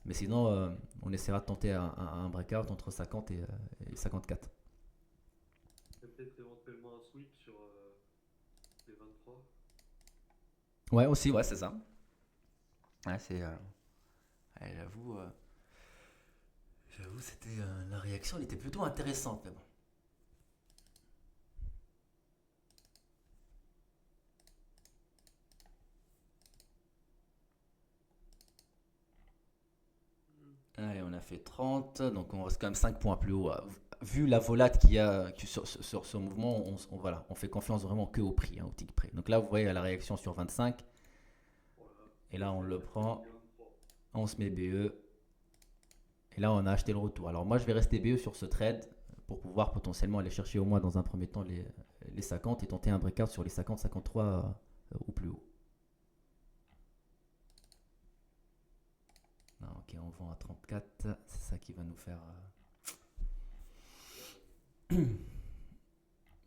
Mais sinon, on essaiera de tenter un breakout entre 50 et 54. Peut-être éventuellement un sweep sur les 23. Ouais, aussi, ouais, c'est ça. Ouais, c'est. Ouais, j'avoue, c'était la réaction, elle était plutôt intéressante, mais bon. Allez, on a fait 30, donc on reste quand même 5 points plus haut. Vu la volate qu'il y a sur ce mouvement, voilà, on fait confiance vraiment que au prix, hein, au tick prix. Donc là, vous voyez la réaction sur 25, Voilà. et là, on le prend, Les 23. on se met BE, et là, on a acheté le retour. Alors moi, je vais rester BE sur ce trade pour pouvoir potentiellement aller chercher au moins dans un premier temps les 50 et tenter un breakout sur les 50-53 ou plus haut. Non, ok, on vend à 34, c'est ça qui va nous faire...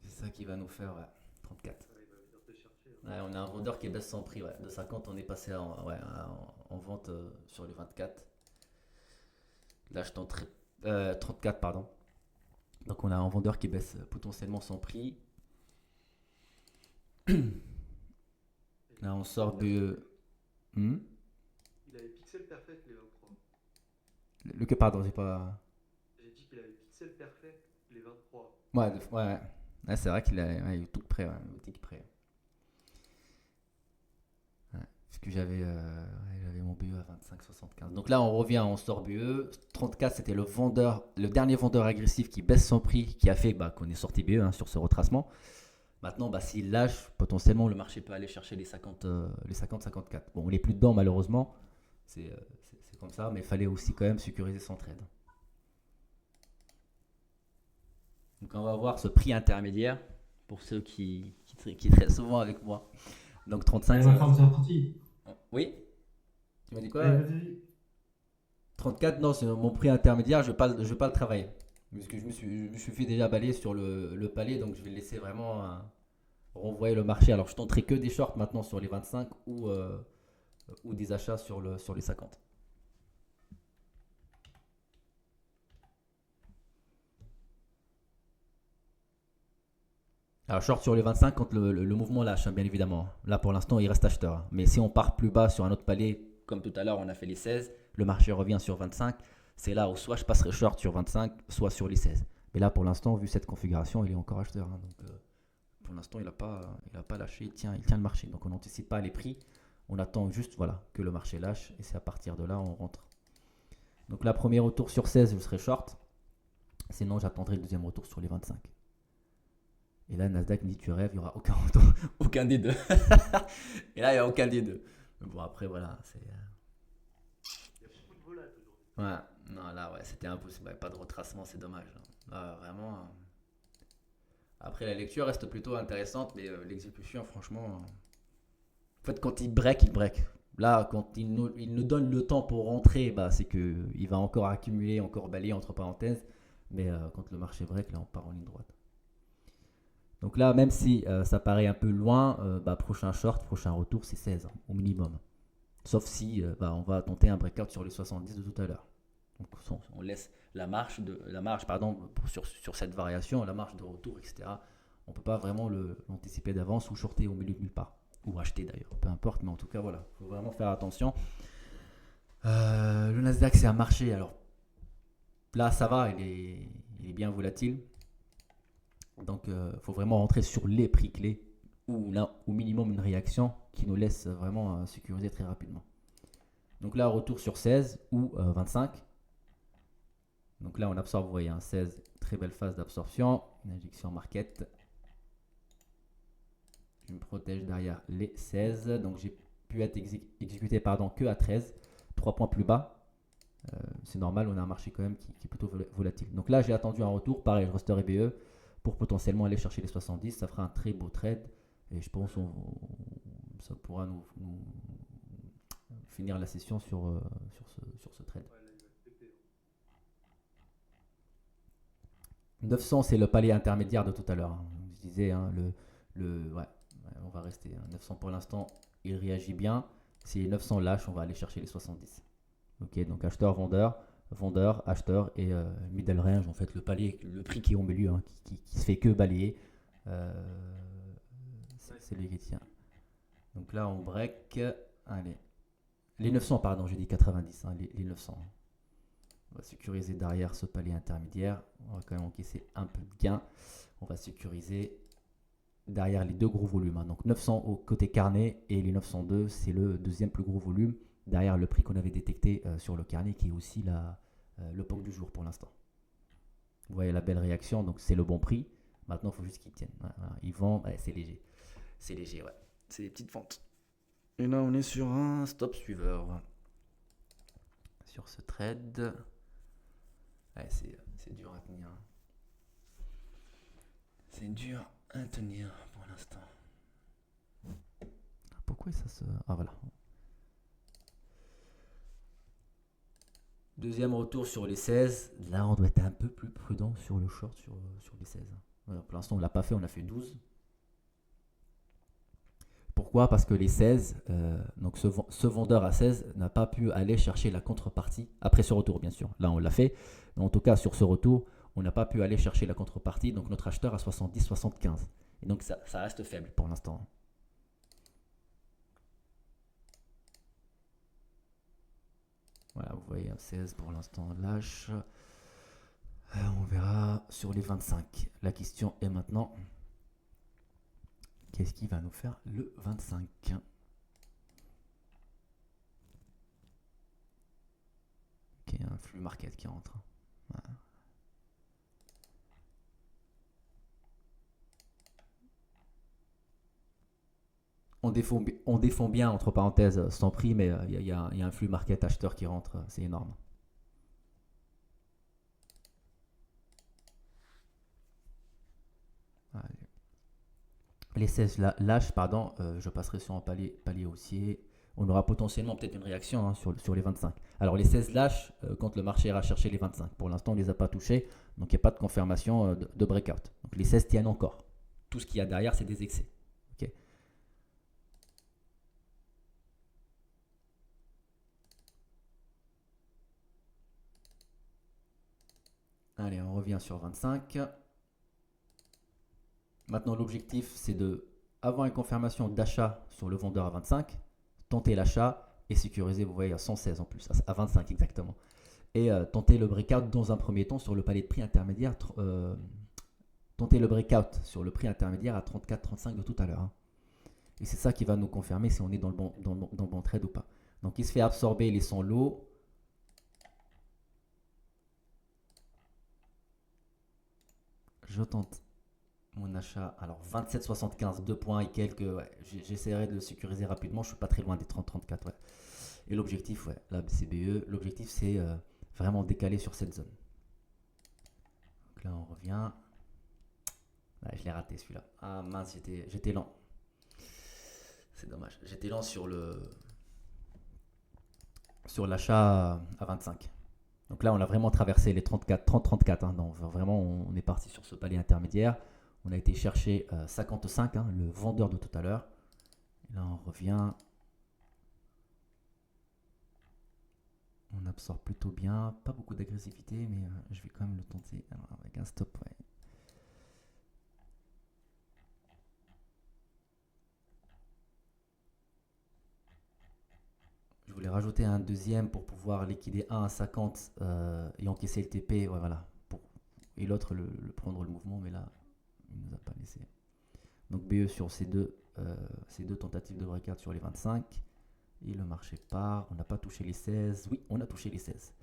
C'est ça qui va nous faire, ouais, 34. Ouais, il va venir te chercher. Hein. Ouais, on a un vendeur qui baisse son prix, ouais. De 50, on est passé en vente sur les 24. Là, je tenterai 34, pardon. Donc, on a un vendeur qui baisse potentiellement son prix. Là, on sort BE. Hmm. Il avait pixel perfect les 23. Le que, pardon, j'ai pas. J'ai dit qu'il avait pixel perfect les 23. Ouais, ouais. Ouais, c'est vrai qu'il a ouais, il est tout près, ouais, boutique près. Ouais, parce que j'avais mon BE à 25,75. Donc là, on revient, on sort BE. 34, c'était le dernier vendeur agressif qui baisse son prix, qui a fait qu'on est sorti BE sur ce retracement. Maintenant, s'il lâche, potentiellement, le marché peut aller chercher les 50-54. Bon, on n'est plus dedans, malheureusement. C'est comme ça, mais il fallait aussi quand même sécuriser son trade. Donc, on va voir ce prix intermédiaire pour ceux qui traitent souvent avec moi. Donc, 35. Elle va faire sa partie. Oui. Tu m'as dit quoi? Allez, vas-y. 34, non, c'est mon prix intermédiaire, je vais pas le travailler. Parce que je me suis fait déjà balayer sur le palier, donc je vais laisser vraiment renvoyer le marché. Alors, je tenterai que des shorts maintenant sur les 25 ou des achats sur les 50. Alors, short sur les 25 quand le mouvement lâche, bien évidemment. Là, pour l'instant, il reste acheteur. Mais si on part plus bas sur un autre palier, comme tout à l'heure, on a fait les 16, le marché revient sur 25. C'est là où soit je passerai short sur 25, soit sur les 16. Mais là, pour l'instant, vu cette configuration, il est encore acheteur. Donc, pour l'instant, il n'a pas lâché. Il tient le marché. Donc, on n'anticipe pas les prix. On attend juste que le marché lâche. Et c'est à partir de là, on rentre. Donc, là, premier retour sur 16, je serai short. Sinon, j'attendrai le deuxième retour sur les 25. Et là, Nasdaq me dit tu rêves, il n'y aura aucun retour, aucun des deux. Et là, il n'y a aucun des deux. Mais bon, après, voilà. Il y a beaucoup de volatilles aujourd'hui. Ouais, non, là, ouais, c'était impossible. Pas de retracement, c'est dommage. Là, vraiment. Après, la lecture reste plutôt intéressante, mais l'exécution, franchement. En fait, quand il break. Là, quand il nous donne le temps pour rentrer, c'est qu'il va encore accumuler, encore balayer entre parenthèses. Mais quand le marché break, là, on part en ligne droite. Donc là, même si ça paraît un peu loin, prochain short, prochain retour, c'est 16 au minimum. Sauf si on va tenter un breakout sur les 70 de tout à l'heure. Donc on laisse la marge sur cette variation, la marge de retour, etc. On ne peut pas vraiment l'anticiper d'avance ou shorter au milieu de nulle part. Ou acheter d'ailleurs, peu importe. Mais en tout cas, voilà, il faut vraiment faire attention. Le Nasdaq, c'est un marché. Alors là, ça va, il est bien volatile. Donc, il faut vraiment rentrer sur les prix clés ou là, au minimum une réaction qui nous laisse vraiment sécuriser très rapidement. Donc là, retour sur 16 ou 25. Donc là, on absorbe, vous voyez, 16, très belle phase d'absorption. Une injection market. Je me protège derrière les 16. Donc, j'ai pu être exécuté que à 13. 3 points plus bas. C'est normal, on a un marché quand même qui est plutôt volatile. Donc là, j'ai attendu un retour. Pareil, je resterai BE. Pour potentiellement aller chercher les 70, ça fera un très beau trade et je pense ça pourra nous finir la session sur ce trade. 900 c'est le palier intermédiaire de tout à l'heure. Je disais on va rester 900 pour l'instant, il réagit bien. Si les 900 lâchent, on va aller chercher les 70. Ok, donc acheteur, vendeur, acheteur et middle range, en fait le palier, le prix qui est au milieu, qui se fait que balayer, c'est lui qui tient. Donc là on break, allez, les 900 pardon, j'ai dit 90, les 900. On va sécuriser derrière ce palier intermédiaire, on va quand même encaisser un peu de gain, on va sécuriser derrière les deux gros volumes, donc 900 au côté carnet et les 902 c'est le deuxième plus gros volume. Derrière le prix qu'on avait détecté sur le carnet qui est aussi le POC du jour pour l'instant. Vous voyez la belle réaction, donc c'est le bon prix. Maintenant, il faut juste qu'ils tiennent. Voilà. Ils vendent, c'est léger. C'est léger, ouais. C'est des petites ventes. Et là, on est sur un stop suiveur. Sur ce trade. Ouais, c'est dur à tenir. C'est dur à tenir pour l'instant. Pourquoi ça se... Ah voilà. Deuxième retour sur les 16. Là, on doit être un peu plus prudent sur le short sur les 16. Voilà, pour l'instant, on ne l'a pas fait. On a fait 12. Pourquoi? Parce que les 16, donc ce vendeur à 16 n'a pas pu aller chercher la contrepartie après ce retour, bien sûr. Là, on l'a fait. Mais en tout cas, sur ce retour, on n'a pas pu aller chercher la contrepartie. Donc, notre acheteur à 70-75. Et donc ça reste faible pour l'instant. Voilà, vous voyez un 16 pour l'instant lâche. On verra sur les 25. La question est maintenant, qu'est-ce qui va nous faire le 25? Ok, un flux market qui rentre. Voilà. On défend bien, entre parenthèses, sans prix, mais il y a un flux market acheteur qui rentre, c'est énorme. Allez. Les 16 lâches, pardon, je passerai sur un palier haussier. On aura potentiellement peut-être une réaction sur les 25. Alors les 16 lâches, quand le marché ira chercher les 25. Pour l'instant, on ne les a pas touchés, donc il n'y a pas de confirmation de breakout. Donc les 16 tiennent encore. Tout ce qu'il y a derrière, c'est des excès. Okay. Allez, on revient sur 25. Maintenant, l'objectif, c'est de avoir une confirmation d'achat sur le vendeur à 25, tenter l'achat et sécuriser, vous voyez, à 116 en plus, à 25 exactement. Et tenter le breakout dans un premier temps sur le palier de prix intermédiaire. Tenter le breakout sur le prix intermédiaire à 34-35 de tout à l'heure. Hein. Et c'est ça qui va nous confirmer si on est dans le bon trade ou pas. Donc, il se fait absorber les 100 lots. Je tente mon achat, alors 27,75, 2 points et quelques, ouais, j'essaierai de le sécuriser rapidement, je suis pas très loin des 30-34, ouais. Et l'objectif, ouais, la BCBE, l'objectif c'est vraiment décaler sur cette zone. Donc là on revient, ouais, je l'ai raté celui-là, ah mince, j'étais lent, c'est dommage, j'étais lent sur l'achat à 25. Donc là on a vraiment traversé les 30-34, hein, donc vraiment on est parti sur ce palier intermédiaire. On a été chercher 55, hein, le vendeur de tout à l'heure. Là, on revient. On absorbe plutôt bien. Pas beaucoup d'agressivité, mais je vais quand même le tenter. Alors, avec un stop, ouais. Je voulais rajouter un deuxième pour pouvoir liquider un à 50 et encaisser le TP. Ouais, voilà. Et l'autre, le prendre le mouvement, mais là, il ne nous a pas laissé. Donc BE sur ces deux tentatives de breakout sur les 25. Et le marché part. On n'a pas touché les 16. Oui, on a touché les 16.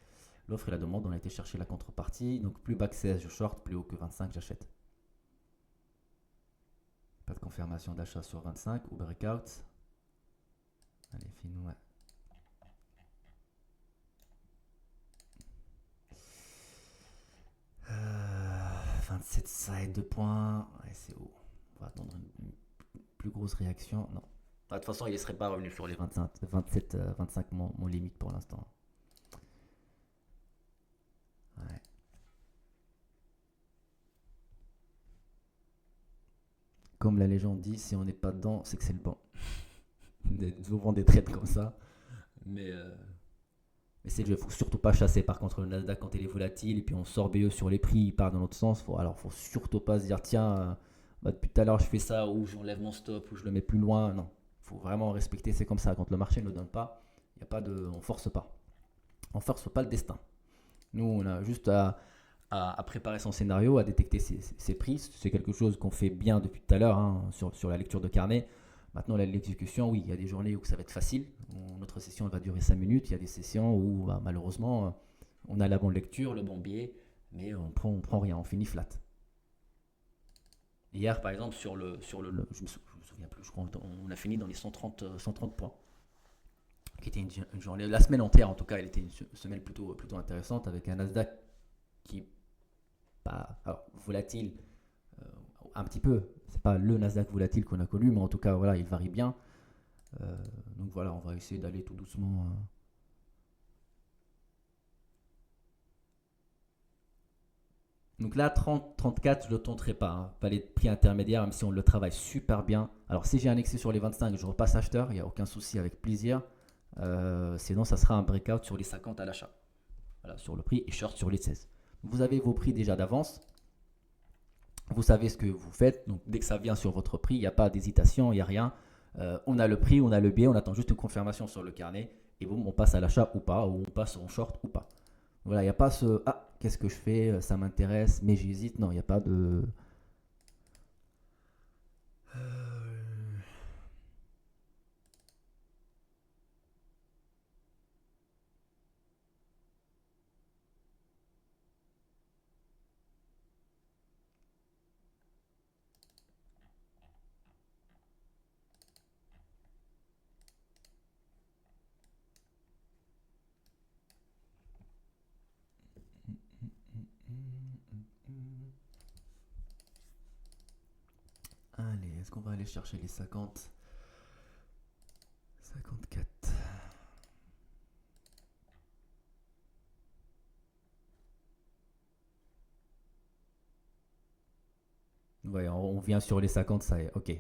L'offre et la demande, on a été chercher la contrepartie. Donc plus bas que 16, je short. Plus haut que 25, j'achète. Pas de confirmation d'achat sur 25 ou breakout. Allez, finis, ouais. Euh, 27 side 2 points. Ouais, c'est haut. On va attendre une plus grosse réaction. Non. De toute façon, il ne serait pas revenu sur les 25, 27, 25, mon limite pour l'instant. Ouais. Comme la légende dit, si on n'est pas dedans, c'est que c'est le banc. Souvent des trades comme ça. Mais c'est le jeu. Il ne faut surtout pas chasser. Par contre, le Nasdaq, quand il est volatile, et puis on sort BE sur les prix, il part dans l'autre sens. Alors, faut surtout pas se dire, tiens, depuis tout à l'heure, je fais ça, ou j'enlève mon stop, ou je le mets plus loin. Non. Il faut vraiment respecter. C'est comme ça. Quand le marché ne le donne pas, y a pas de, on force pas. On force pas le destin. Nous, on a juste à préparer son scénario, à détecter ses prix. C'est quelque chose qu'on fait bien depuis tout à l'heure hein, sur la lecture de carnet. Maintenant, l'exécution, oui, il y a des journées où ça va être facile. Notre session elle va durer 5 minutes. Il y a des sessions où, malheureusement, on a la bonne lecture, le bon biais, mais on prend rien, on finit flat. Hier, par exemple, je me souviens plus, je crois, on a fini dans les 130 points. Qui était une journée, la semaine entière en tout cas, elle était une semaine plutôt intéressante avec un Nasdaq qui pas volatile un petit peu. C'est pas le Nasdaq volatile qu'on a connu, mais en tout cas voilà, il varie bien. Donc voilà, on va essayer d'aller tout doucement. Donc là, 30-34, je ne le tenterai pas. Hein. Pas les prix intermédiaires, même si on le travaille super bien. Alors si j'ai un excès sur les 25, je repasse acheteur, il n'y a aucun souci, avec plaisir. Sinon, ça sera un breakout sur les 50 à l'achat. Voilà, sur le prix et short sur les 16. Vous avez vos prix déjà d'avance. Vous savez ce que vous faites. Donc, dès que ça vient sur votre prix, il n'y a pas d'hésitation, il n'y a rien. On a le prix, on a le billet, on attend juste une confirmation sur le carnet. Et boum, on passe à l'achat ou pas, ou on passe en short ou pas. Voilà, il n'y a pas ce ah, qu'est-ce que je fais, ça m'intéresse, mais j'hésite. Non, il n'y a pas de. Allez, est-ce qu'on va aller chercher les 50 54. Ouais, on vient sur les 50, ça y est, ok.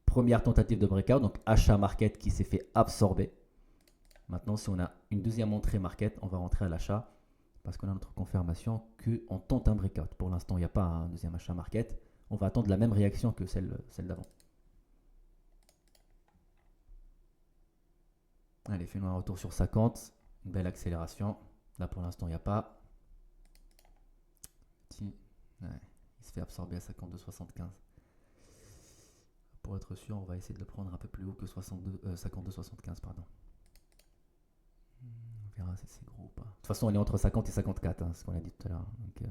Première tentative de breakout, donc achat market qui s'est fait absorber. Maintenant, si on a une deuxième entrée market, on va rentrer à l'achat parce qu'on a notre confirmation qu'on tente un breakout. Pour l'instant, il n'y a pas un deuxième achat market. On va attendre la même réaction que celle d'avant. Allez, fais-nous un retour sur 50. Une belle accélération. Là, pour l'instant, il n'y a pas. Ouais, il se fait absorber à 52,75. Pour être sûr, on va essayer de le prendre un peu plus haut que 52,75, pardon. On verra si c'est gros ou pas. De toute façon, on est entre 50 et 54, hein, ce qu'on a dit tout à l'heure. Donc,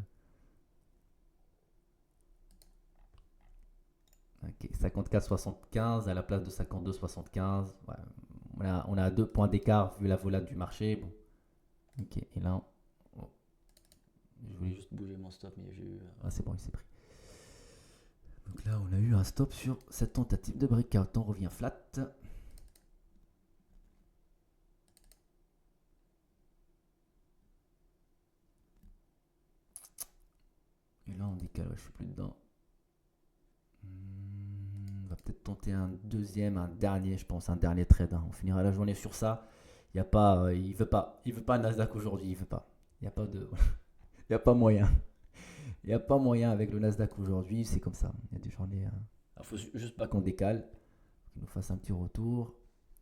ok, 54,75 à la place de 52,75. Ouais, on a 2 points d'écart vu la volade du marché. Bon. Ok, et là, oh, je voulais juste bouger mon stop, mais j'ai eu. Ah, c'est bon, il s'est pris. Donc là, on a eu un stop sur cette tentative de breakout. On revient flat. Et là, on décale. Ouais, je suis plus dedans. On va peut-être tenter un deuxième, un dernier, je pense, un dernier trade. Hein. On finira la journée sur ça. Il y a pas, il veut pas Nasdaq aujourd'hui. Il veut pas. Il y a pas de, il y a pas moyen. Il n'y a pas moyen avec le Nasdaq aujourd'hui, c'est comme ça. Il y a des journées. Il faut juste pas qu'on décale, qu'il nous fasse un petit retour.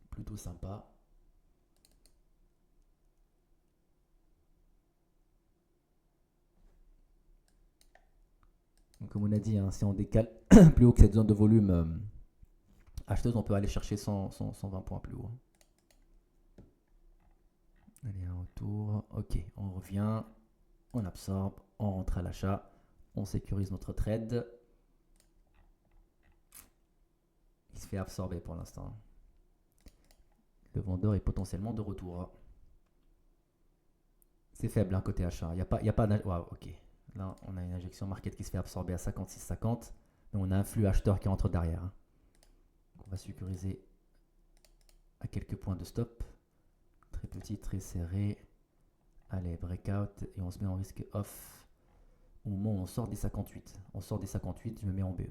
Plutôt sympa. Donc, comme on a dit, hein, si on décale plus haut que cette zone de volume acheteuse, on peut aller chercher 120 points plus haut. Allez, un retour. Ok, on revient. On absorbe. On rentre à l'achat. On sécurise notre trade. Il se fait absorber pour l'instant. Le vendeur est potentiellement de retour. C'est faible, hein, côté achat. Il n'y a pas wow, ok. Là, on a une injection market qui se fait absorber à 56,50. Mais on a un flux acheteur qui rentre derrière. Hein. On va sécuriser à quelques points de stop. Très petit, très serré. Allez, breakout. Et on se met en risque off. Au moment où on sort des 58. On sort des 58, je me mets en BE.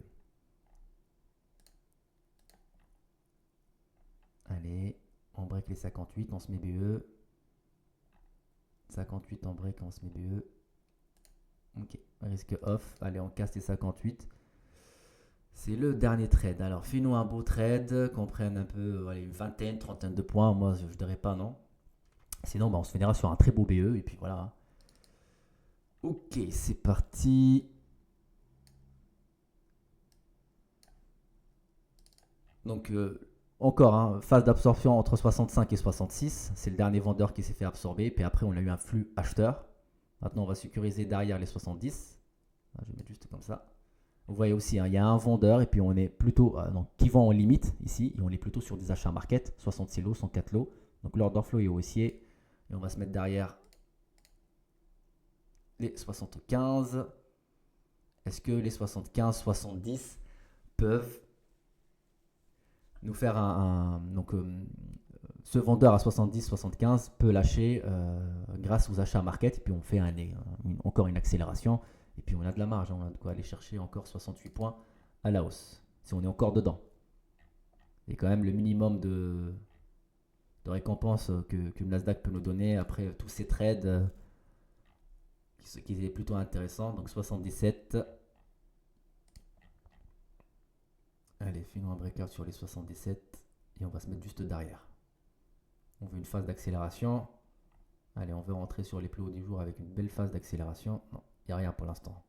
Allez, on break les 58, on se met BE. 58 en break, on se met BE. Ok, risque off. Allez, on casse les 58. C'est le dernier trade. Alors, fais-nous un beau trade, qu'on prenne un peu, allez, une vingtaine, trentaine de points. Moi, je ne dirais pas non. Sinon, bah, on se finira sur un très beau BE. Et puis voilà. Ok, c'est parti. Donc, encore, hein, phase d'absorption entre 65 et 66. C'est le dernier vendeur qui s'est fait absorber. Puis après, on a eu un flux acheteur. Maintenant, on va sécuriser derrière les 70. Je vais mettre juste comme ça. Vous voyez aussi, hein, il y a un vendeur et puis on est plutôt, donc, qui vend en limite ici. Et on est plutôt sur des achats market. 66 lots, 104 lots. Donc, l'order flow est haussier. Et on va se mettre derrière les 75. Est-ce que les 75, 70 peuvent nous faire donc ce vendeur à 70, 75 peut lâcher grâce aux achats market et puis on fait encore une accélération et puis on a de la marge, on a de quoi aller chercher encore 68 points à la hausse si on est encore dedans. Et quand même le minimum de récompense que le Nasdaq peut nous donner après tous ces trades qui est plutôt intéressant. Donc 77, Allez, fais-nous un breakout sur les 77 et on va se mettre juste derrière. On veut une phase d'accélération. Allez, on veut rentrer sur les plus hauts du jour avec une belle phase d'accélération. Non, il n'y a rien pour l'instant.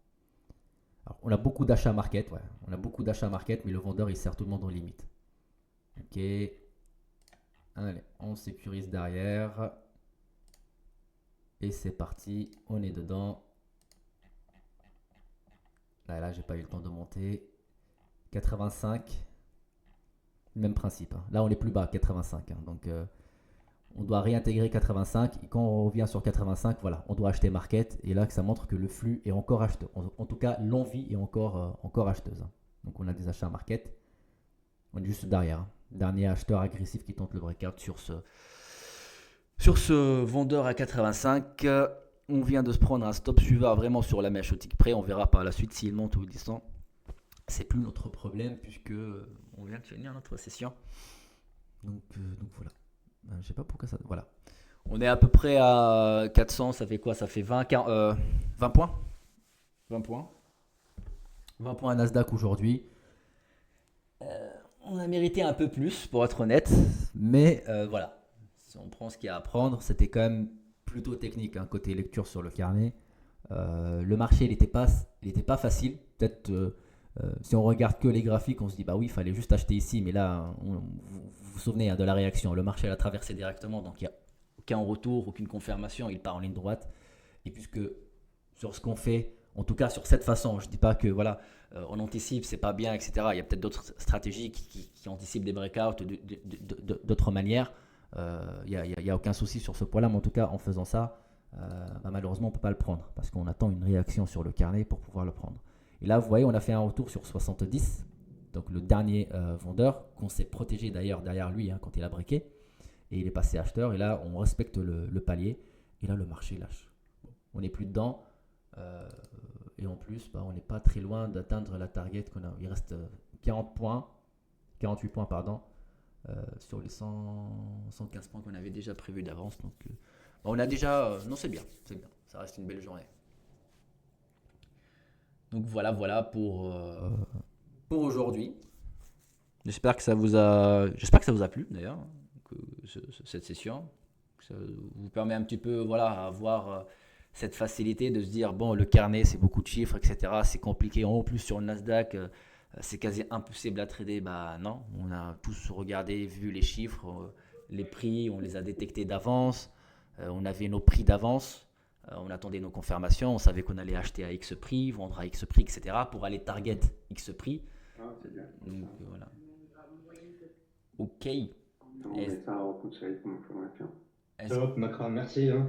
Alors, on a beaucoup d'achats market, ouais. On a beaucoup d'achats market, mais le vendeur, il sert tout le monde en limite. Ok. Allez, on sécurise derrière. Et c'est parti. On est dedans. Là, j'ai pas eu le temps de monter. 85. Même principe, hein. Là, on est plus bas, 85, hein. Donc, on doit réintégrer 85. Et quand on revient sur 85, voilà, on doit acheter market. Et là, ça montre que le flux est encore acheteur. En tout cas, l'envie est encore acheteuse, hein. Donc, on a des achats market. On est juste derrière, hein. Dernier acheteur agressif qui tente le breakout sur ce vendeur à 85. On vient de se prendre un stop suivant vraiment sur la mèche au tick près. On verra par la suite s'il monte ou il descend. C'est plus notre problème puisque on vient de finir notre session. Donc voilà. Je sais pas pourquoi ça. Voilà. On est à peu près à 400. Ça fait quoi? Ça fait 20 points. 20 points. 20 points à Nasdaq aujourd'hui. On a mérité un peu plus pour être honnête. Mais voilà. Si on prend ce qu'il y a à prendre, c'était quand même plutôt technique, hein, côté lecture sur le carnet. Le marché, il n'était pas facile. Peut-être si on regarde que les graphiques, on se dit bah oui, il fallait juste acheter ici. Mais là, vous vous souvenez, hein, de la réaction. Le marché l'a traversé directement, donc il n'y a aucun retour, aucune confirmation. Il part en ligne droite. Et puisque sur ce qu'on fait, en tout cas sur cette façon, je ne dis pas que voilà, on anticipe, c'est pas bien, etc. Il y a peut-être d'autres stratégies qui anticipent des breakouts d'autres manières. Il n'y a aucun souci sur ce point-là, mais en tout cas, en faisant ça, malheureusement, on ne peut pas le prendre parce qu'on attend une réaction sur le carnet pour pouvoir le prendre. Et là, vous voyez, on a fait un retour sur 70, donc le dernier vendeur qu'on s'est protégé d'ailleurs derrière lui, hein, quand il a breaké, et il est passé acheteur. Et là, on respecte le palier, et là, le marché lâche. On n'est plus dedans, et en plus, on n'est pas très loin d'atteindre la target qu'on a. Il reste 48 points, pardon. Sur les 115 points qu'on avait déjà prévus d'avance. Donc, on a déjà. Non, c'est bien. Ça reste une belle journée. Donc voilà pour aujourd'hui. J'espère que ça vous a plu d'ailleurs, cette session. Que ça vous permet un petit peu, voilà, à avoir cette facilité de se dire bon, le carnet, c'est beaucoup de chiffres, etc. C'est compliqué. En plus, sur le Nasdaq. C'est quasi impossible à trader. Bah non, on a tous regardé, vu les chiffres, les prix, on les a détectés d'avance, on avait nos prix d'avance, on attendait nos confirmations, on savait qu'on allait acheter à X prix, vendre à X prix, etc. pour aller target X prix. Ah, c'est bien. Donc voilà. Ok. On met ça en conseil comme information. Top, Macron, merci. Hein.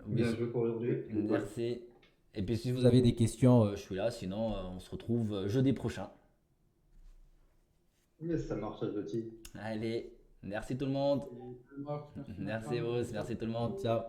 Bien joué pour aujourd'hui. Merci. Et puis si vous avez des questions, je suis là. Sinon, on se retrouve jeudi prochain. Yes, ça marche, jeudi. Allez, merci tout le monde. Merci Rose, merci tout le monde. Ciao.